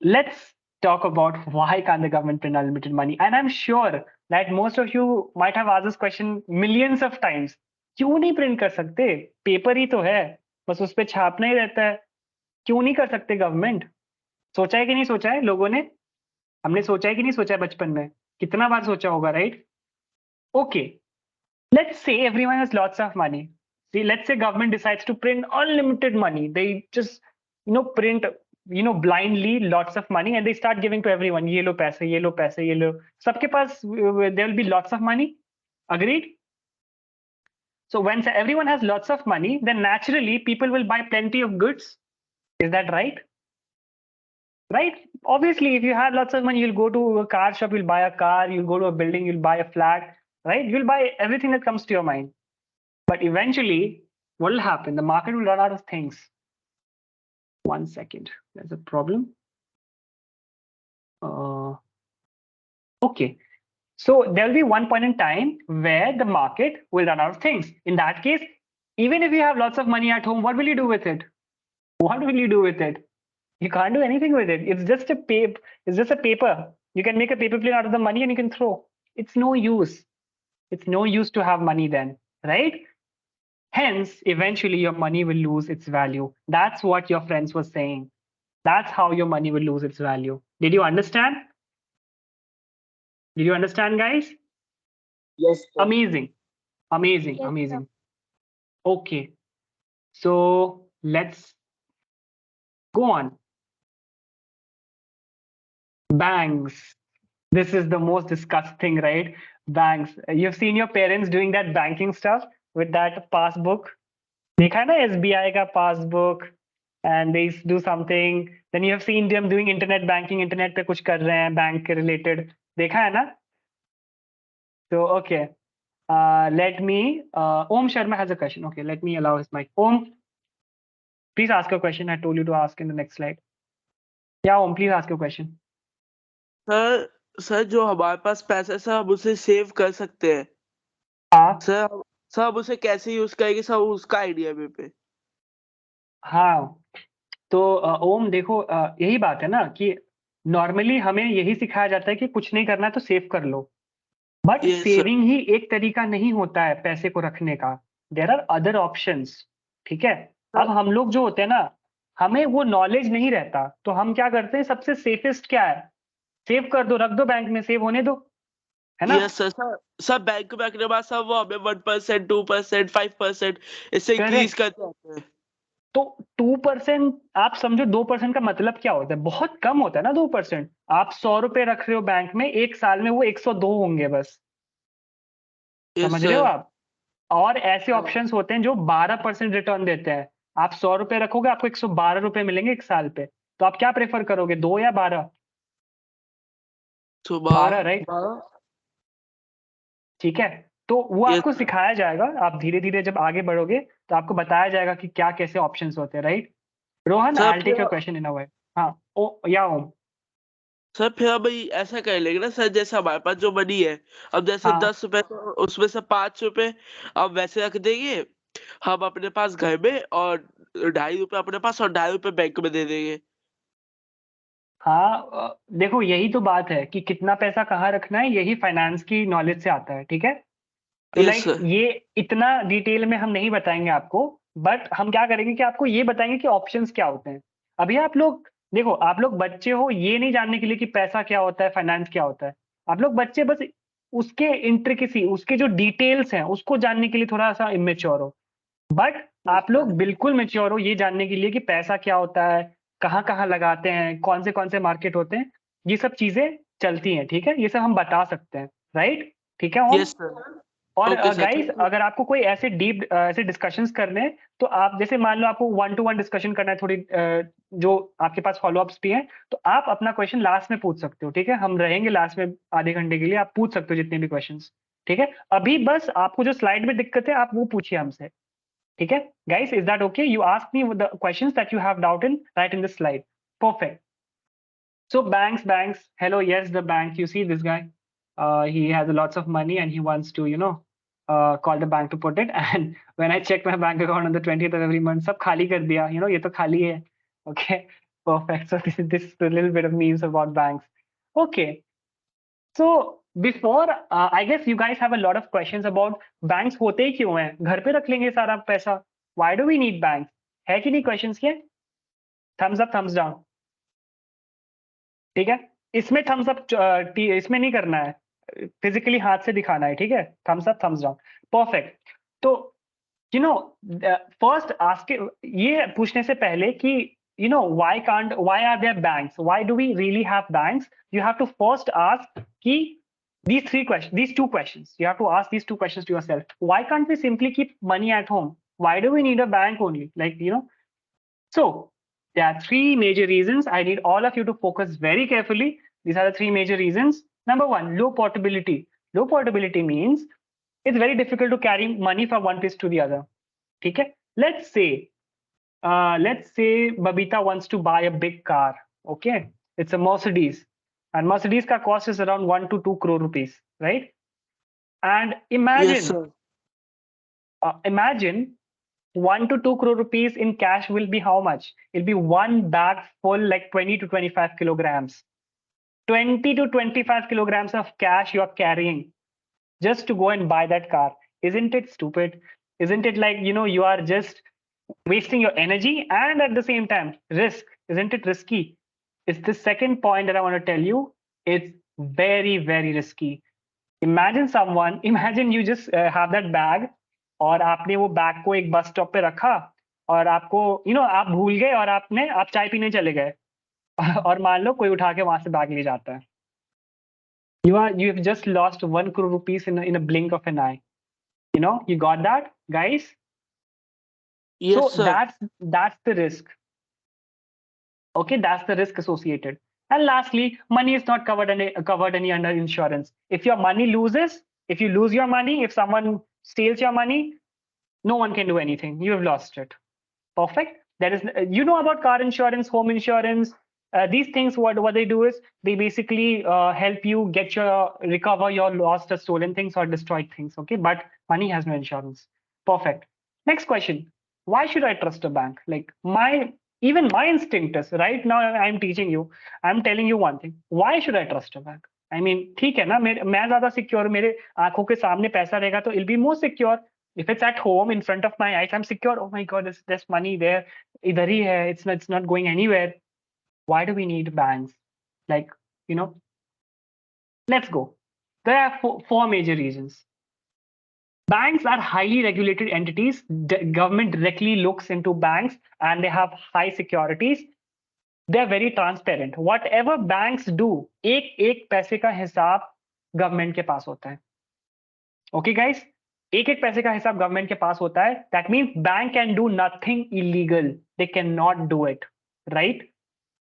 Let's talk about why can't the government print unlimited money? And I'm sure that most of you might have asked this question millions of times. क्यों नहीं print कर सकते? Paper ही तो है, बस उस पर छापना ही रहता है. क्यों नहीं कर सकते गवर्नमेंट? सोचा है कि नहीं सोचा है लोगों ने? हमने सोचा है कि नहीं सोचा है बचपन में? कितना बार सोचा होगा, right? Okay, let's say everyone has lots of money. See, let's say government decides to print unlimited money. They just, print, blindly lots of money and they start giving to everyone. ये लो पैसे, ये लो पैसे, ये लो. सबके पास there will be lots of money. Agreed? So when everyone has lots of money, then naturally people will buy plenty of goods. Is that right? Right? Obviously, if you have lots of money, you'll go to a car shop, you'll buy a car, you'll go to a building, you'll buy a flat, right? You'll buy everything that comes to your mind. But eventually, what will happen? The market will run out of things. 1 second. There's a problem. Okay. So there'll be one point in time where the market will run out of things. In that case, even if you have lots of money at home, what will you do with it? What will you do with it? You can't do anything with it. It's just a paper. It's just a paper. You can make a paper plane out of the money and you can throw. It's no use. It's no use to have money then, right? Hence, eventually your money will lose its value. That's what your friends were saying. That's how your money will lose its value. Did you understand? Did you understand, guys? Yes, sir. Amazing. Amazing. Yes, sir. Amazing. Okay. So let's go on. Banks. This is the most discussed thing, right? Banks. You've seen your parents doing that banking stuff with that passbook. देखा है ना SBI का passbook and they do something. Then you have seen them doing internet banking. Internet पे कुछ कर रहे हैं bank के related. देखा है ना? So okay. Let me. Om Sharma has a question. Okay, let me allow his mic. Om, please ask your question. I told you to ask in the next slide. Yeah, Om, please ask your question. Sir जो हमारे पास पैसा है sir हम उसे save कर सकते हैं हाँ सर हम उसे कैसे यूज करेंगे सर उसका आइडिया मेरे पे हाँ तो ओम देखो यही बात है ना कि नॉर्मली हमें यही सिखाया जाता है कि कुछ नहीं करना है तो सेव कर लो बट Yes, sir. सेविंग ही एक तरीका नहीं होता है पैसे को रखने का देयर आर अदर ऑप्शंस ठीक है अब हम लोग जो होते हैं ना हमें वो नॉलेज नहीं रहता तो हम क्या करते हैं सबसे सेफेस्ट क्या है सेव कर दो रख दो बैंक में सेव होने दो है ना Yes, sir. सर बैंक में रखने के बाद सर वो हमें 1%, 2%, 5% इससे इंक्रीज Correct. करते रहते हैं तो 2% आप समझो 2% का मतलब क्या होता है बहुत कम होता है ना 2% आप 100 रुपए रख रहे हो बैंक में एक साल में वो 102 होंगे बस Yes, समझ रहे हो sir. आप और ऐसे हाँ। ऑप्शंस होते हैं जो 12% रिटर्न देते हैं आप 100 रुपए रखोगे आपको 112 रुपए मिलेंगे एक साल पे तो आप क्या प्रेफर करोगे 2 या 12 तो 12 राइट ठीक है तो वो Yes, आपको sir. सिखाया जाएगा आप धीरे धीरे जब आगे बढ़ोगे तो आपको बताया जाएगा कि क्या कैसे ऑप्शंस होते हैं right Rohan Sir, I will take your फिर क्वेश्चन इन अ वे हाँ ओ या ओम सर फिर हम ऐसा कर लेंगे ना सर जैसे हमारे पास जो मनी है अब जैसे हाँ 10 रुपए तो उसमें से 5 रुपए अब वैसे रख देंगे हम अपने पास घर में और 2.5 रुपए अपने पास और 2.5 रुपए बैंक में दे देंगे हाँ देखो यही तो बात है कि कितना पैसा कहाँ रखना है यही फाइनेंस की नॉलेज से आता है ठीक है तो Yes, लाइक sir. ये इतना डिटेल में हम नहीं बताएंगे आपको बट हम क्या करेंगे कि आपको ये बताएंगे कि ऑप्शंस क्या होते हैं अभी आप लोग देखो आप लोग बच्चे हो ये नहीं जानने के लिए कि पैसा क्या होता है फाइनेंस क्या होता है आप लोग बच्चे बस उसके इंट्रिकेसी उसके जो डिटेल्स हैं उसको जानने के लिए थोड़ा सा इमेच्योर हो बट आप लोग बिल्कुल मेच्योर हो ये जानने के लिए कि पैसा क्या होता है कहाँ कहाँ लगाते हैं कौन से मार्केट होते हैं ये सब चीजें चलती हैं ठीक है ये सब हम बता सकते हैं राइट ठीक है ओम Yes, sir. और Okay, sir. गाइस अगर आपको कोई ऐसे डीप ऐसे डिस्कशंस करने हैं तो आप जैसे मान लो आपको 1-to-1 डिस्कशन करना है थोड़ी जो आपके पास फॉलोअप्स भी हैं तो आप अपना क्वेश्चन लास्ट में पूछ सकते हो ठीक है हम रहेंगे लास्ट में आधे घंटे के लिए आप पूछ सकते हो जितने भी क्वेश्चंस ठीक है अभी बस आपको जो स्लाइड में दिक्कत है आप वो पूछिए हमसे ठीक है guys is that okay you ask me the questions that you have doubt in right in the slide perfect so banks hello yes the bank you see this guy he has lots of money and he wants to you know call the bank to put it and when I check my bank account on the 20th of every month सब खाली कर दिया you know ये तो खाली है okay perfect so this is a little bit of memes about banks okay so before I guess you guys have a lot of questions about banks होते ही क्यों हैं घर पे रख लेंगे सारा पैसा why do we need banks है कि नहीं questions के thumbs up thumbs down ठीक है इसमें thumbs up इसमें नहीं करना है फिजिकली हाथ से दिखाना है ठीक है thumbs up thumbs down perfect तो you know first ask ये पूछने से पहले कि you know why are there banks why do we really have banks you have to first ask कि these two questions. You have to ask these two questions to yourself. Why can't we simply keep money at home? Why do we need a bank only? So there are three major reasons. I need all of you to focus very carefully. These are the three major reasons. Number one, low portability. Low portability means it's very difficult to carry money from one place to the other. Okay? Let's say Babita wants to buy a big car. Okay, it's a Mercedes, and Mercedes ka cost is around 1 to 2 crore rupees, right? And Yes, sir. imagine 1 to 2 crore rupees in cash will be how much? It'll be one bag full, like 20 to 25 kilograms. 20 to 25 kilograms of cash you're carrying just to go and buy that car. Isn't it stupid? Isn't it like, you are just wasting your energy and at the same time risk? Isn't it risky? It's the second point that I want to tell you. It's very, very risky. Imagine you just have that bag, और आपने वो bag को एक bus stop पे रखा, और आपको आप भूल गए, और आप चाय पीने चले गए, और मान लो कोई उठा के वहां से बैग ले जाता है. You have just lost 1 crore rupees in a blink of an eye. You got that, guys? Yes, So sir. that's the risk. Okay, that's the risk associated. And lastly, money is not covered any under insurance. If your money loses, if you lose your money, if someone steals your money, no one can do anything. You have lost it. Perfect. That is, about car insurance, home insurance. These things, what they do is they basically help you recover your lost or stolen things or destroyed things. Okay, but money has no insurance. Perfect. Next question. Why should I trust a bank? Like even my instinct is right now. I'm teaching you. I'm telling you one thing. Why should I trust a bank? I mean, ठीक है ना, मैं ज़्यादा secure, मेरे आंखों के सामने पैसा रहेगा तो it'll be more secure. If it's at home in front of my eyes, I'm secure. Oh my God, there's money there. Idhar hi hai. It's not going anywhere. Why do we need banks? Like, let's go. There are four major reasons. Banks are highly regulated entities. The government directly looks into banks and they have high securities. They're very transparent. Whatever banks do, एक पैसे का हिसाब government के पास होता है. Okay, guys? एक पैसे का हिसाब government के पास होता है. That means bank can do nothing illegal. They cannot do it, right?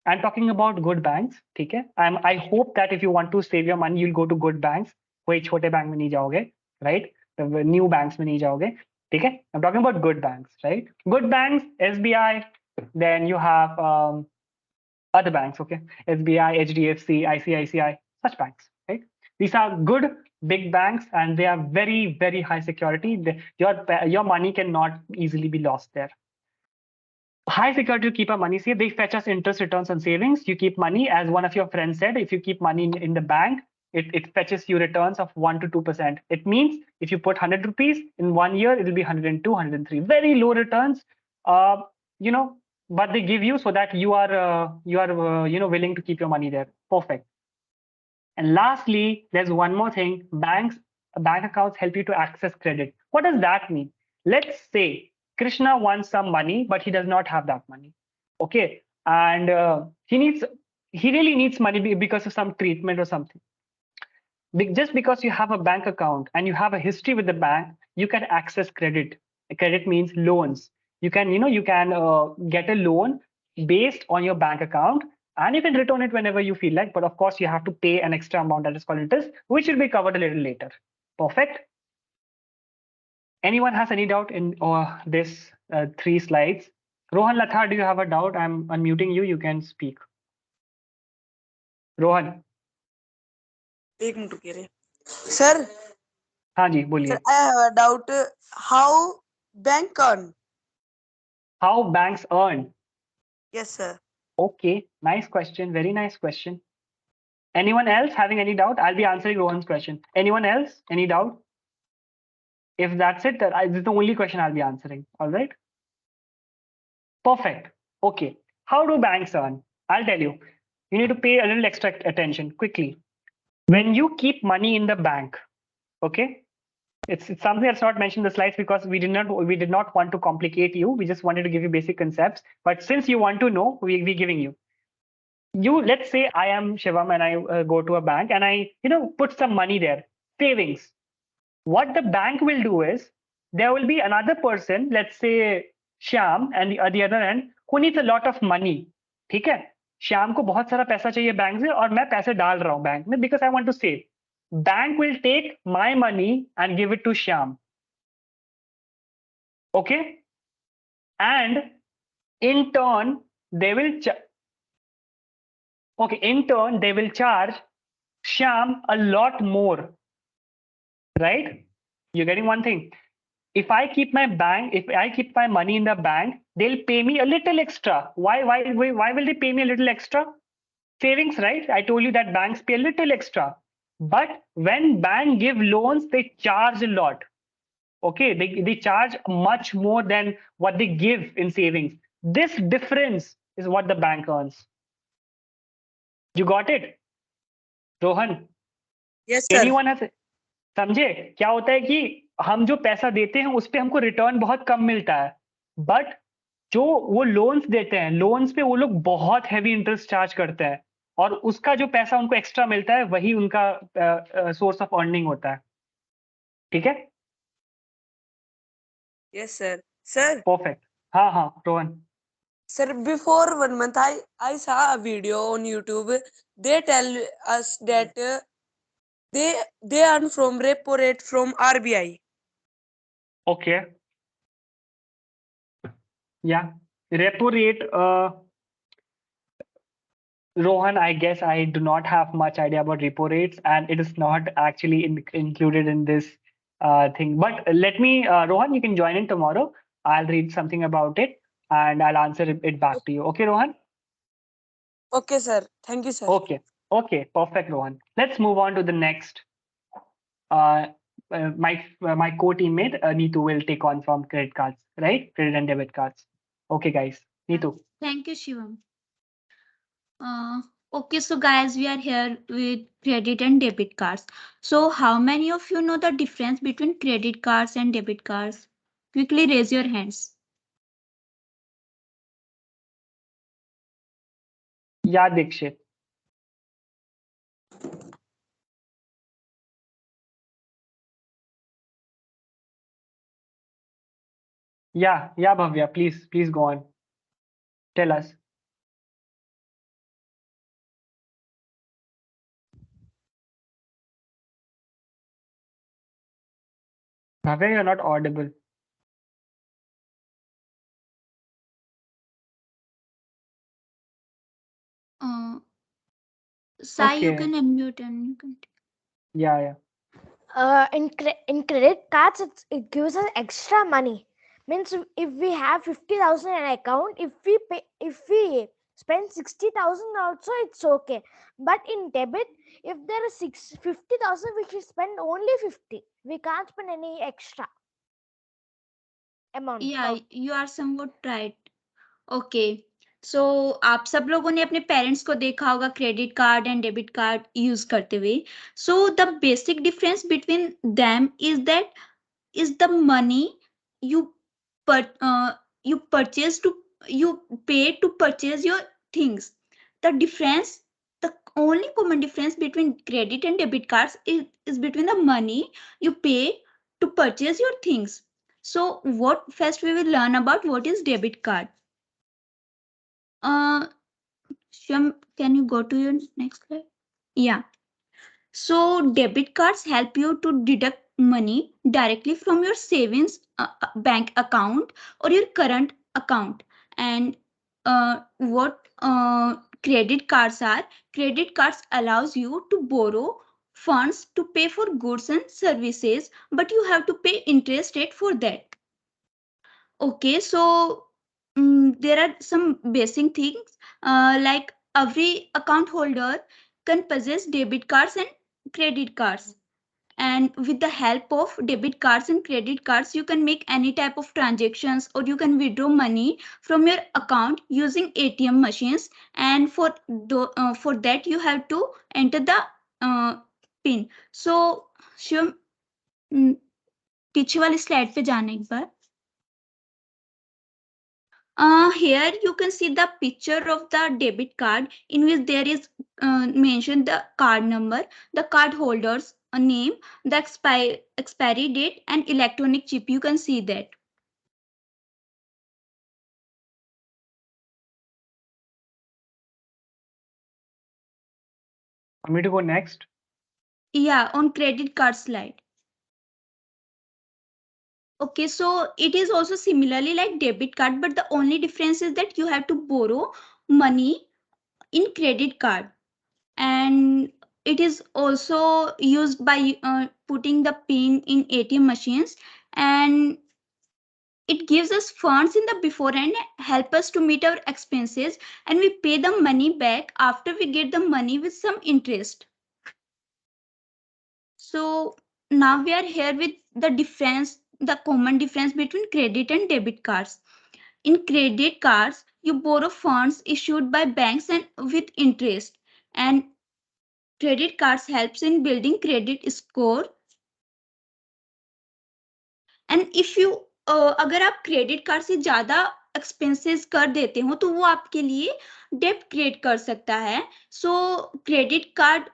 I'm talking about good banks. ठीक है? I hope that if you want to save your money, you'll go to good banks. कोई छोटे bank में नहीं जाओगे, right? New banks में नहीं जाओगे. ठीक है? I'm talking about good banks, right? Good banks, SBI. Then you have other banks, okay? SBI, HDFC, ICICI, such banks, right? These are good big banks and they are very, very high security. Your money cannot easily be lost there. High security to keep our money safe. They fetch us interest returns on savings. You keep money, as one of your friends said, if you keep money in the bank, it fetches you returns of 1 to 2%. It means if you put 100 rupees in 1 year, it will be 102, 103. Very low returns, but they give you so that you are willing to keep your money there. Perfect. And lastly, there's one more thing. Bank accounts help you to access credit. What does that mean? Let's say Krishna wants some money, but he does not have that money. Okay, and he really needs money because of some treatment or something. Just because you have a bank account and you have a history with the bank, you can access credit. Credit means loans. You can get a loan based on your bank account, and you can return it whenever you feel like. But of course, you have to pay an extra amount that is called interest, which will be covered a little later. Perfect. Anyone has any doubt in this 3 slides? Rohan Latha, do you have a doubt? I'm unmuting you. You can speak. Rohan. एक minute रुकिए रे sir. हाँ जी, बोलिए. Sir, I have a doubt. How bank earn? How banks earn? Yes, sir. Okay, nice question. Very nice question. Anyone else having any doubt? I'll be answering Rohan's question. Anyone else? Any doubt? If that's it, this is the only question I'll be answering. All right. Perfect. Okay. How do banks earn? I'll tell you. You need to pay a little extra attention quickly. When you keep money in the bank, okay, it's something that's not mentioned in the slides because we did not want to complicate you. We just wanted to give you basic concepts. But since you want to know, we're giving you. let's say I am Shivam and I go to a bank and I, put some money there, savings. What the bank will do is there will be another person, let's say Shyam, and at the other end, who needs a lot of money. ठीक है? श्याम को बहुत सारा पैसा चाहिए bank से और मैं पैसे डाल रहा हूँ बैंक में because I want to save. Bank will take my money and give it to Shyam. Okay? And in turn, they will charge Shyam a lot more. Right? You're getting one thing. If I keep my money in the bank, they'll pay me a little extra. Why will they pay me a little extra? Savings, right? I told you that banks pay a little extra. But when bank give loans, they charge a lot. Okay, they charge much more than what they give in savings. This difference is what the bank earns. You got it, Rohan? Yes, sir. Anyone has? समझे क्या होता है कि हम जो पैसा देते हैं उस पे हमको रिटर्न बहुत कम मिलता है, बट जो वो लोन्स देते हैं, लोन्स पे वो लोग बहुत हैवी इंटरेस्ट चार्ज करते हैं और उसका जो पैसा उनको एक्स्ट्रा मिलता है वही उनका सोर्स ऑफ अर्निंग होता है. ठीक है? Yes, sir. Sir, perfect. हाँ हाँ Rohan. sir, before 1 month, I saw a video on YouTube. They tell us that they earn from repo rate from RBI. Okay. Yeah. Repo rate. Rohan, I guess I do not have much idea about repo rates, and it is not actually included in this thing. But let me, Rohan, you can join in tomorrow. I'll read something about it and I'll answer it back to you. Okay, Rohan? Okay, sir. Thank you, sir. Okay. Okay, perfect, Rohan. Let's move on to the next. My co-teammate Neetu will take on from credit cards, right? Credit and debit cards. Okay, guys. Neetu. Thank you, Shivam. Okay, so guys, we are here with credit and debit cards. So how many of you know the difference between credit cards and debit cards? Quickly raise your hands. Yeah, Dikshit. Yeah, Bhavya, please go on. Tell us. Bhavya, you're not audible. Sai, you Okay. can unmute and you can. Yeah. In credit cards, it gives us extra money. Means if we have 50,000 in an account, if we spend 60,000 also, it's okay. But in debit, if there is 50,000, we should spend only 50. We can't spend any extra amount. Yeah, you are somewhat right. Okay. So आप सब लोगों ने अपने parents को देखा होगा credit card and debit card use करते हुए. So the basic difference between them is that is the money you purchase to you pay to purchase your things. The only common difference between credit and debit cards is between the money you pay to purchase your things. So what first we will learn about what is debit card. Shyam, can you go to your next slide? Yeah. So debit cards help you to deduct money directly from your savings bank account or your current account. And what credit cards are? Credit cards allows you to borrow funds to pay for goods and services, but you have to pay interest rate for that. Okay, so there are some basic things like every account holder can possess debit cards and credit cards. And with the help of debit cards and credit cards, you can make any type of transactions or you can withdraw money from your account using ATM machines. And for that, you have to enter the PIN. So, Shivam पीछे वाली slide पे जाने एक बार. Here you can see the picture of the debit card in which there is mentioned the card number, the card holder's name, the expiry date, and electronic chip. You can see that. Want me to go next? Yeah, on credit card slide. Okay, so it is also similarly like debit card, but the only difference is that you have to borrow money in credit card, and it is also used by putting the pin in ATM machines, and it gives us funds in the beforehand, help us to meet our expenses, and we pay the money back after we get the money with some interest. So now we are here with the difference, the common difference between credit and debit cards. In credit cards, you borrow funds issued by banks and with interest, and credit cards helps in building credit score. And if you अगर आप credit card से ज्यादा expenses कर देते हो तो वो आपके लिए डेब्ट क्रिएट कर सकता है. सो credit card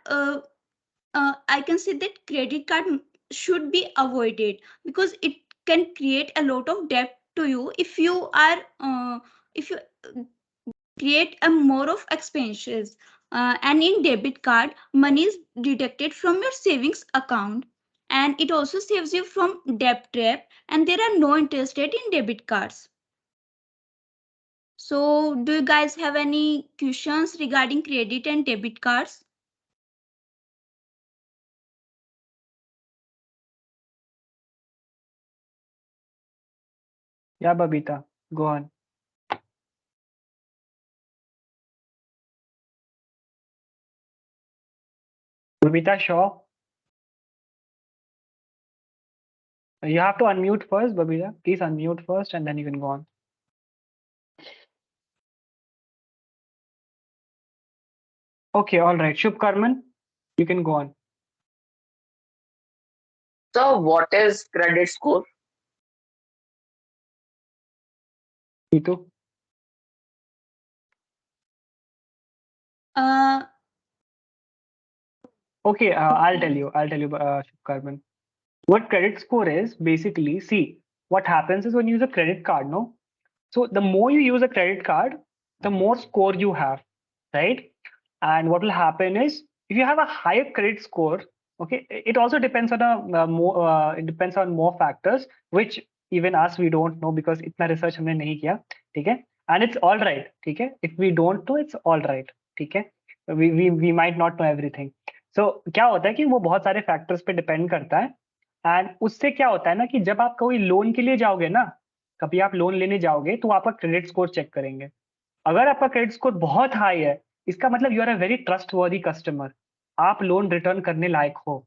I can say that credit card should be avoided because it can create a lot of debt to you if you are if you create a more of expenses. And in debit card, money is deducted from your savings account, and it also saves you from debt trap, and there are no interest rate in debit cards. So do you guys have any questions regarding credit and debit cards? Yeah, Babita, go on. Babita Shaw. You have to unmute first, Babita. Please unmute first and then you can go on. Okay, all right. Shubh Karman, you can go on. So, what is credit score? Neetu? Uh, Okay, I'll tell you, Shubh Karman. What credit score is basically, see, what happens is when you use a credit card, no? So the more you use a credit card, the more score you have, right? And what will happen is if you have a higher credit score, okay, it also depends on it depends on more factors, which even us we don't know because itna research हमने नहीं किया, ठीक है? And it's all right, ठीक है? If we don't know, it's all right, ठीक है? We might not know everything. So क्या होता है कि वो बहुत सारे फैक्टर्स पे डिपेंड करता है. एंड उससे क्या होता है ना कि जब आप कोई लोन के लिए जाओगे ना, कभी आप लोन लेने जाओगे तो आपका क्रेडिट स्कोर चेक करेंगे. अगर आपका क्रेडिट स्कोर बहुत हाई है, इसका मतलब you are a very trustworthy customer. आप लोन रिटर्न करने लायक हो,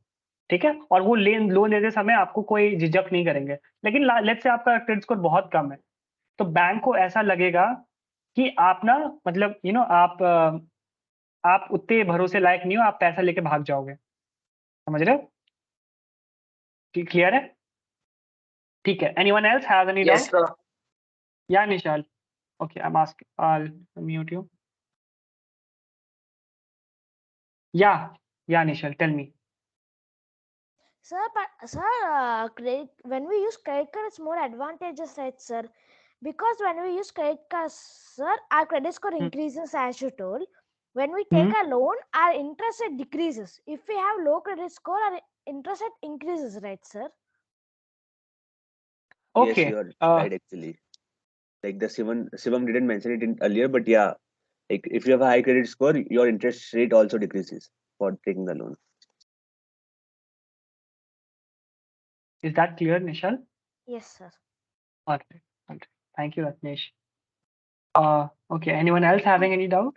ठीक है? और वो लोन लेते समय आपको कोई झिझक नहीं करेंगे. लेकिन लेट्स से आपका क्रेडिट स्कोर बहुत कम है, तो बैंक को ऐसा लगेगा कि आप ना मतलब आप उतने भरोसे लायक नहीं हो, आप पैसा लेके भाग जाओगे. समझ रहे हो? क्लियर है? ठीक है. Anyone else has any Yes, doubt? sir. Yeah, Nishal. Okay, I'll mute you. Yeah, Nishal, tell me. Sir, but sir, credit, when we use credit card, it's more advantageous, right, sir? Because when we use credit cards, sir, our credit score increases, as you told. When we take a loan, our interest rate decreases. If we have low credit score, our interest rate increases, right, sir? Yes, Okay. you are right actually. Like the Shivam didn't mention it in earlier, but yeah, like if you have a high credit score, your interest rate also decreases for taking the loan. Is that clear, Nishal? Yes, sir. All right. Thank you, Ratnesh. Okay. Anyone else having any doubt?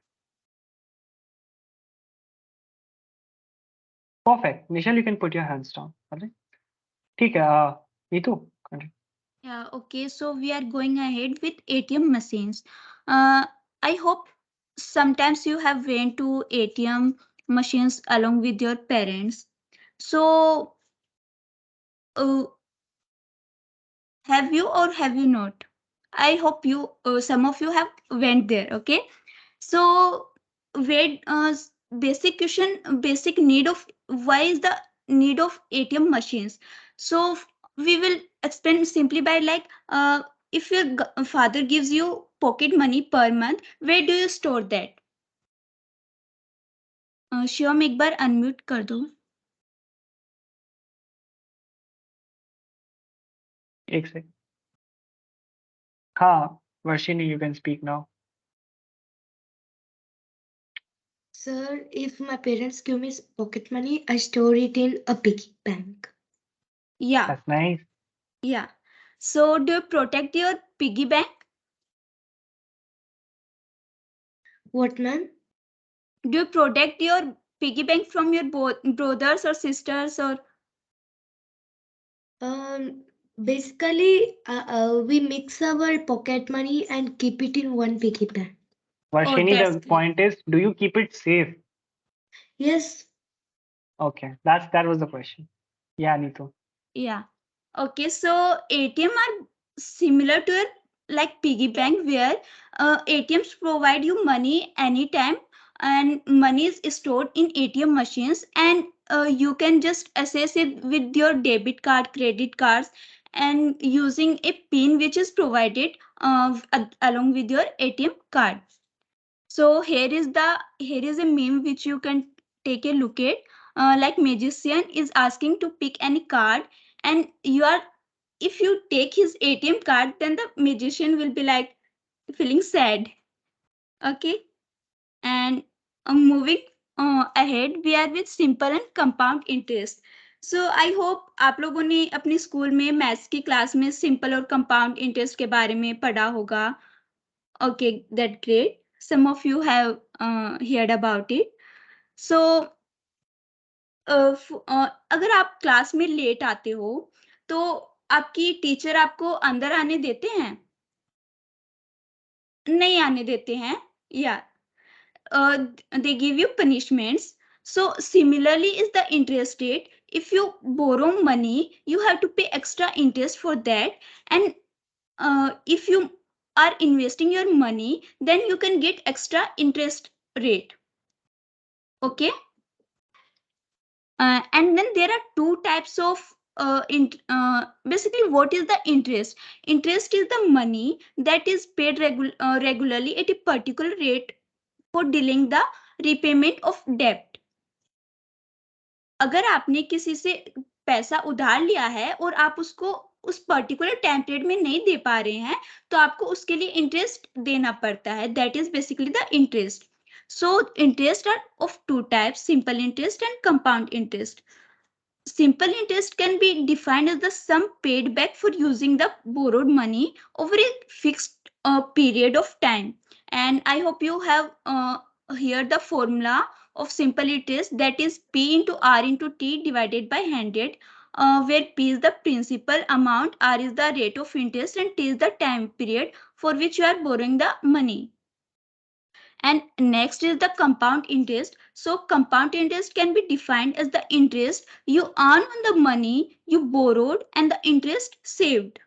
Perfect. Nishal, you can put your hands down. All right. ठीक है. Neetu, continue. Yeah, okay. So we are going ahead with ATM machines. I hope sometimes you have went to ATM machines along with your parents. So have you or have you not? I hope you some of you have went there. Okay, so where basic question, basic need of why is the need of ATM machines? So we will explain simply by like if your father gives you pocket money per month, where do you store that? Shivam एक बार unmute कर दो. एक second. हाँ, Varshini, you can speak now. Sir, if my parents give me pocket money, I store it in a piggy bank. Yeah, That's nice. yeah. So do you protect your piggy bank? What, ma'am? Do you protect your piggy bank from your brothers or sisters or? Basically, we mix our pocket money and keep it in one piggy bank. Varshini, That's the great. point is, do you keep it safe? Yes. Okay, that was the question. Yeah, Neetu. Yeah. Okay, so ATM are similar to a like piggy bank where ATMs provide you money anytime and money is stored in ATM machines and you can just access it with your debit card, credit cards and using a pin which is provided along with your ATM card. So here is a meme which you can take a look at. Like magician is asking to pick any card, and you are if you take his ATM card, then the magician will be like feeling sad. Okay, and moving ahead, we are with simple and compound interest. So I hope आप लोगों ने अपने school में maths की class में simple और compound interest के बारे में पढ़ा होगा. Okay, that's great. Some of you have heard about it. So, अगर आप क्लास में लेट आते हो, तो आपकी टीचर आपको अंदर आने देते हैं? नहीं आने देते हैं? Yeah. They give you punishments. So, similarly is the interest rate. If you borrow money, you have to pay extra interest for that. And if you are investing your money, then you can get extra interest rate. Okay, and then there are two types of basically what is the interest? Interest is the money that is paid regularly at a particular rate for dealing the repayment of debt. अगर आपने किसी से पैसा उधार लिया है और आप उसको उस पर्टिकुलर टाइम पीरियड में नहीं दे पा रहे हैं, तो आपको उसके लिए इंटरेस्ट देना पड़ता है. That is basically the interest. So interest are of two types, simple interest and compound interest. Simple interest can be defined as the sum paid back for using the borrowed money over a fixed period of time. And I hope you have heard the formula of simple interest, that is P into R into T divided by 100, where P is the principal amount, R is the rate of interest, and T is the time period for which you are borrowing the money. And next is the compound interest. So compound interest can be defined as the interest you earn on the money you borrowed and the interest saved.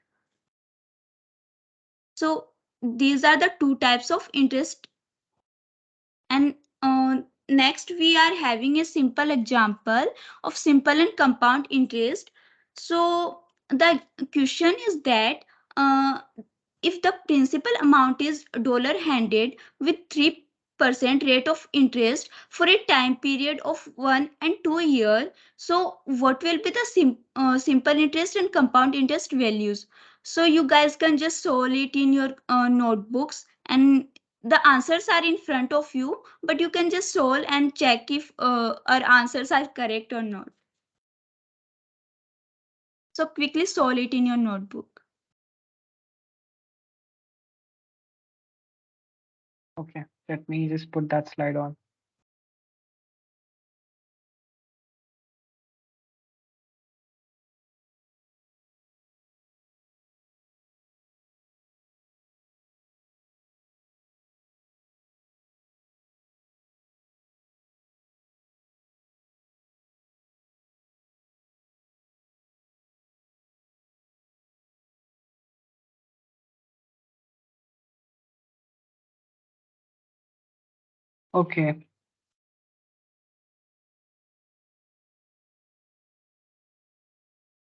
So these are the two types of interest. And next we are having a simple example of simple and compound interest. So the question is that if the principal amount is $100 with 3% rate of interest for a time period of 1 and 2 years, so what will be the simple interest and compound interest values? So you guys can just solve it in your notebooks, and the answers are in front of you, but you can just solve and check if our answers are correct or not. So quickly solve it in your notebook. Okay, let me just put that slide on. Okay.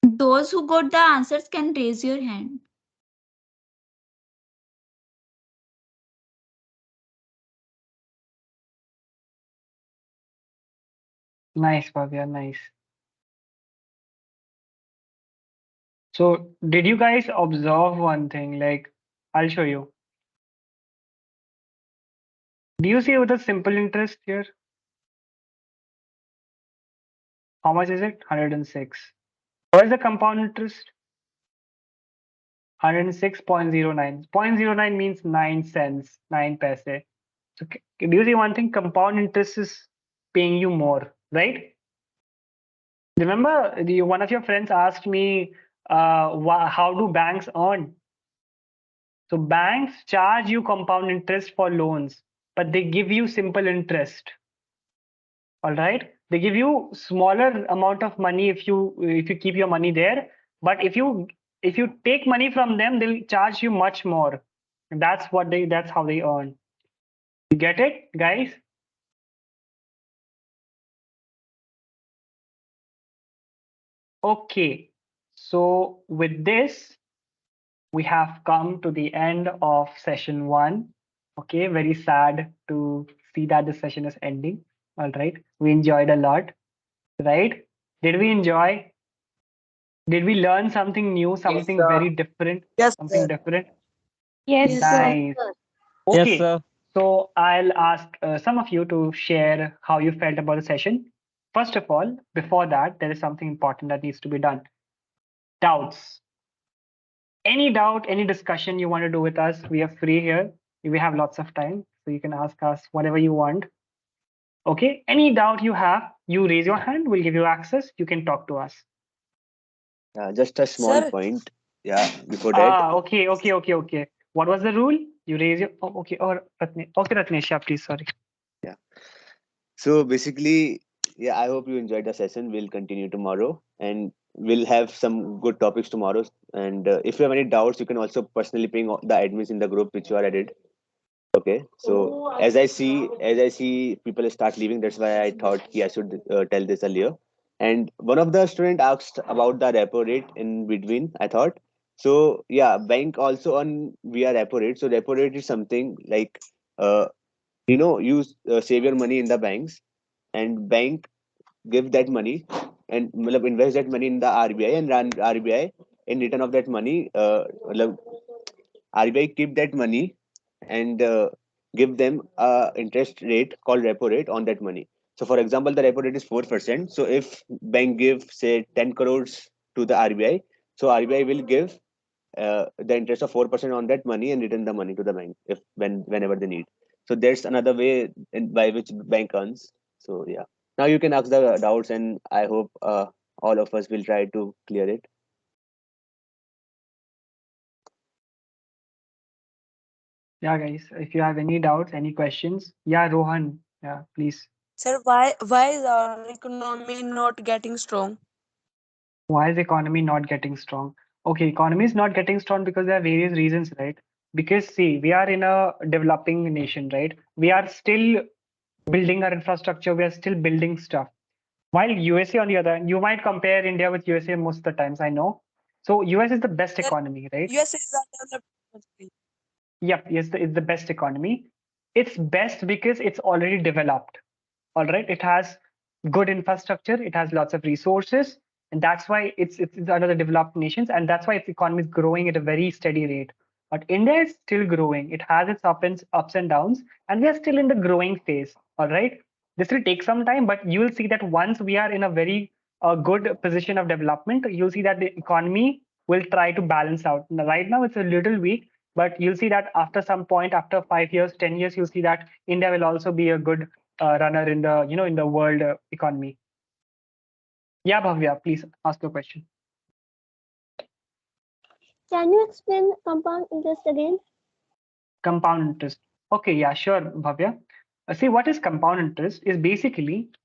Those who got the answers can raise your hand. Nice, Bhavya. Nice. So, did you guys observe one thing? Like, I'll show you. Do you see with a simple interest here? How much is it? 106. What is the compound interest? 106.09. 0.09 means 9 cents, 9 paise. So, do you see one thing? Compound interest is paying you more, right? Remember, one of your friends asked me, how do banks earn? So banks charge you compound interest for loans, but they give you simple interest. All right, they give you smaller amount of money if you keep your money there, but if you take money from them, they'll charge you much more. And that's how they earn. You get it, guys? Okay. So with this, we have come to the end of session 1. Okay, very sad to see that this session is ending. All right, we enjoyed a lot, right? Did we enjoy? Did we learn something new, Yes, something sir. very different, Yes, something sir. different? Yes, Yes, sir. sir. Nice. Yes, Okay, sir. so I'll ask some of you to share how you felt about the session. First of all, before that, there is something important that needs to be done. Doubts. Any doubt, any discussion you want to do with us, we are free here. We have lots of time, so you can ask us whatever you want. Okay, any doubt you have, you raise your hand, we'll give you access. You can talk to us. Just a small Sir, point. Yeah, before that. Okay. What was the rule? You raise your. Oh, okay. Or okay, Ratnesh, yeah, please. Sorry. Yeah. So basically, yeah, I hope you enjoyed the session. We'll continue tomorrow and we'll have some good topics tomorrow. And if you have any doubts, you can also personally ping the admins in the group which you are added. Okay. So as I see people start leaving, that's why I thought I should tell this earlier. And one of the student asked about the repo rate in between, I thought. So yeah, bank also on via repo rate. So repo rate is something like uh, you save your money in the banks and bank give that money and invest that money in the RBI and run RBI in return of that money RBI keep that money and give them a interest rate called repo rate on that money. So for example, the repo rate is 4%. So if bank give say 10 crores to the RBI, so RBI will give the interest of 4% on that money and return the money to the bank if whenever they need. So there's another way by which bank earns. So yeah, now you can ask the doubts and I hope all of us will try to clear it. Yeah, guys. If you have any doubts, any questions, yeah, Rohan, yeah, please. sir, why is our economy not getting strong? Why is the economy not getting strong? Okay, economy is not getting strong because there are various reasons, right? Because see, we are in a developing nation, right? We are still building our infrastructure. We are still building stuff. While USA, on the other hand, you might compare India with USA most of the times, I know. So US is the best Sir, economy, right? US is a developed country. Yep, yes, it's the best economy. It's best because it's already developed. All right, it has good infrastructure, it has lots of resources, and that's why it's under the developed nations, and that's why its economy is growing at a very steady rate. But India is still growing. It has its ups and downs, and we are still in the growing phase. All right, this will take some time, but you will see that once we are in a very good position of development, you'll see that the economy will try to balance out. Now, right now, it's a little weak, but you'll see that after some point, after 5 years, 10 years, you'll see that India will also be a good runner in the in the world economy. Yeah, Bhavya, please ask your question. Can you explain compound interest again? Compound interest. Okay, yeah, sure, Bhavya. See, what is compound interest is basically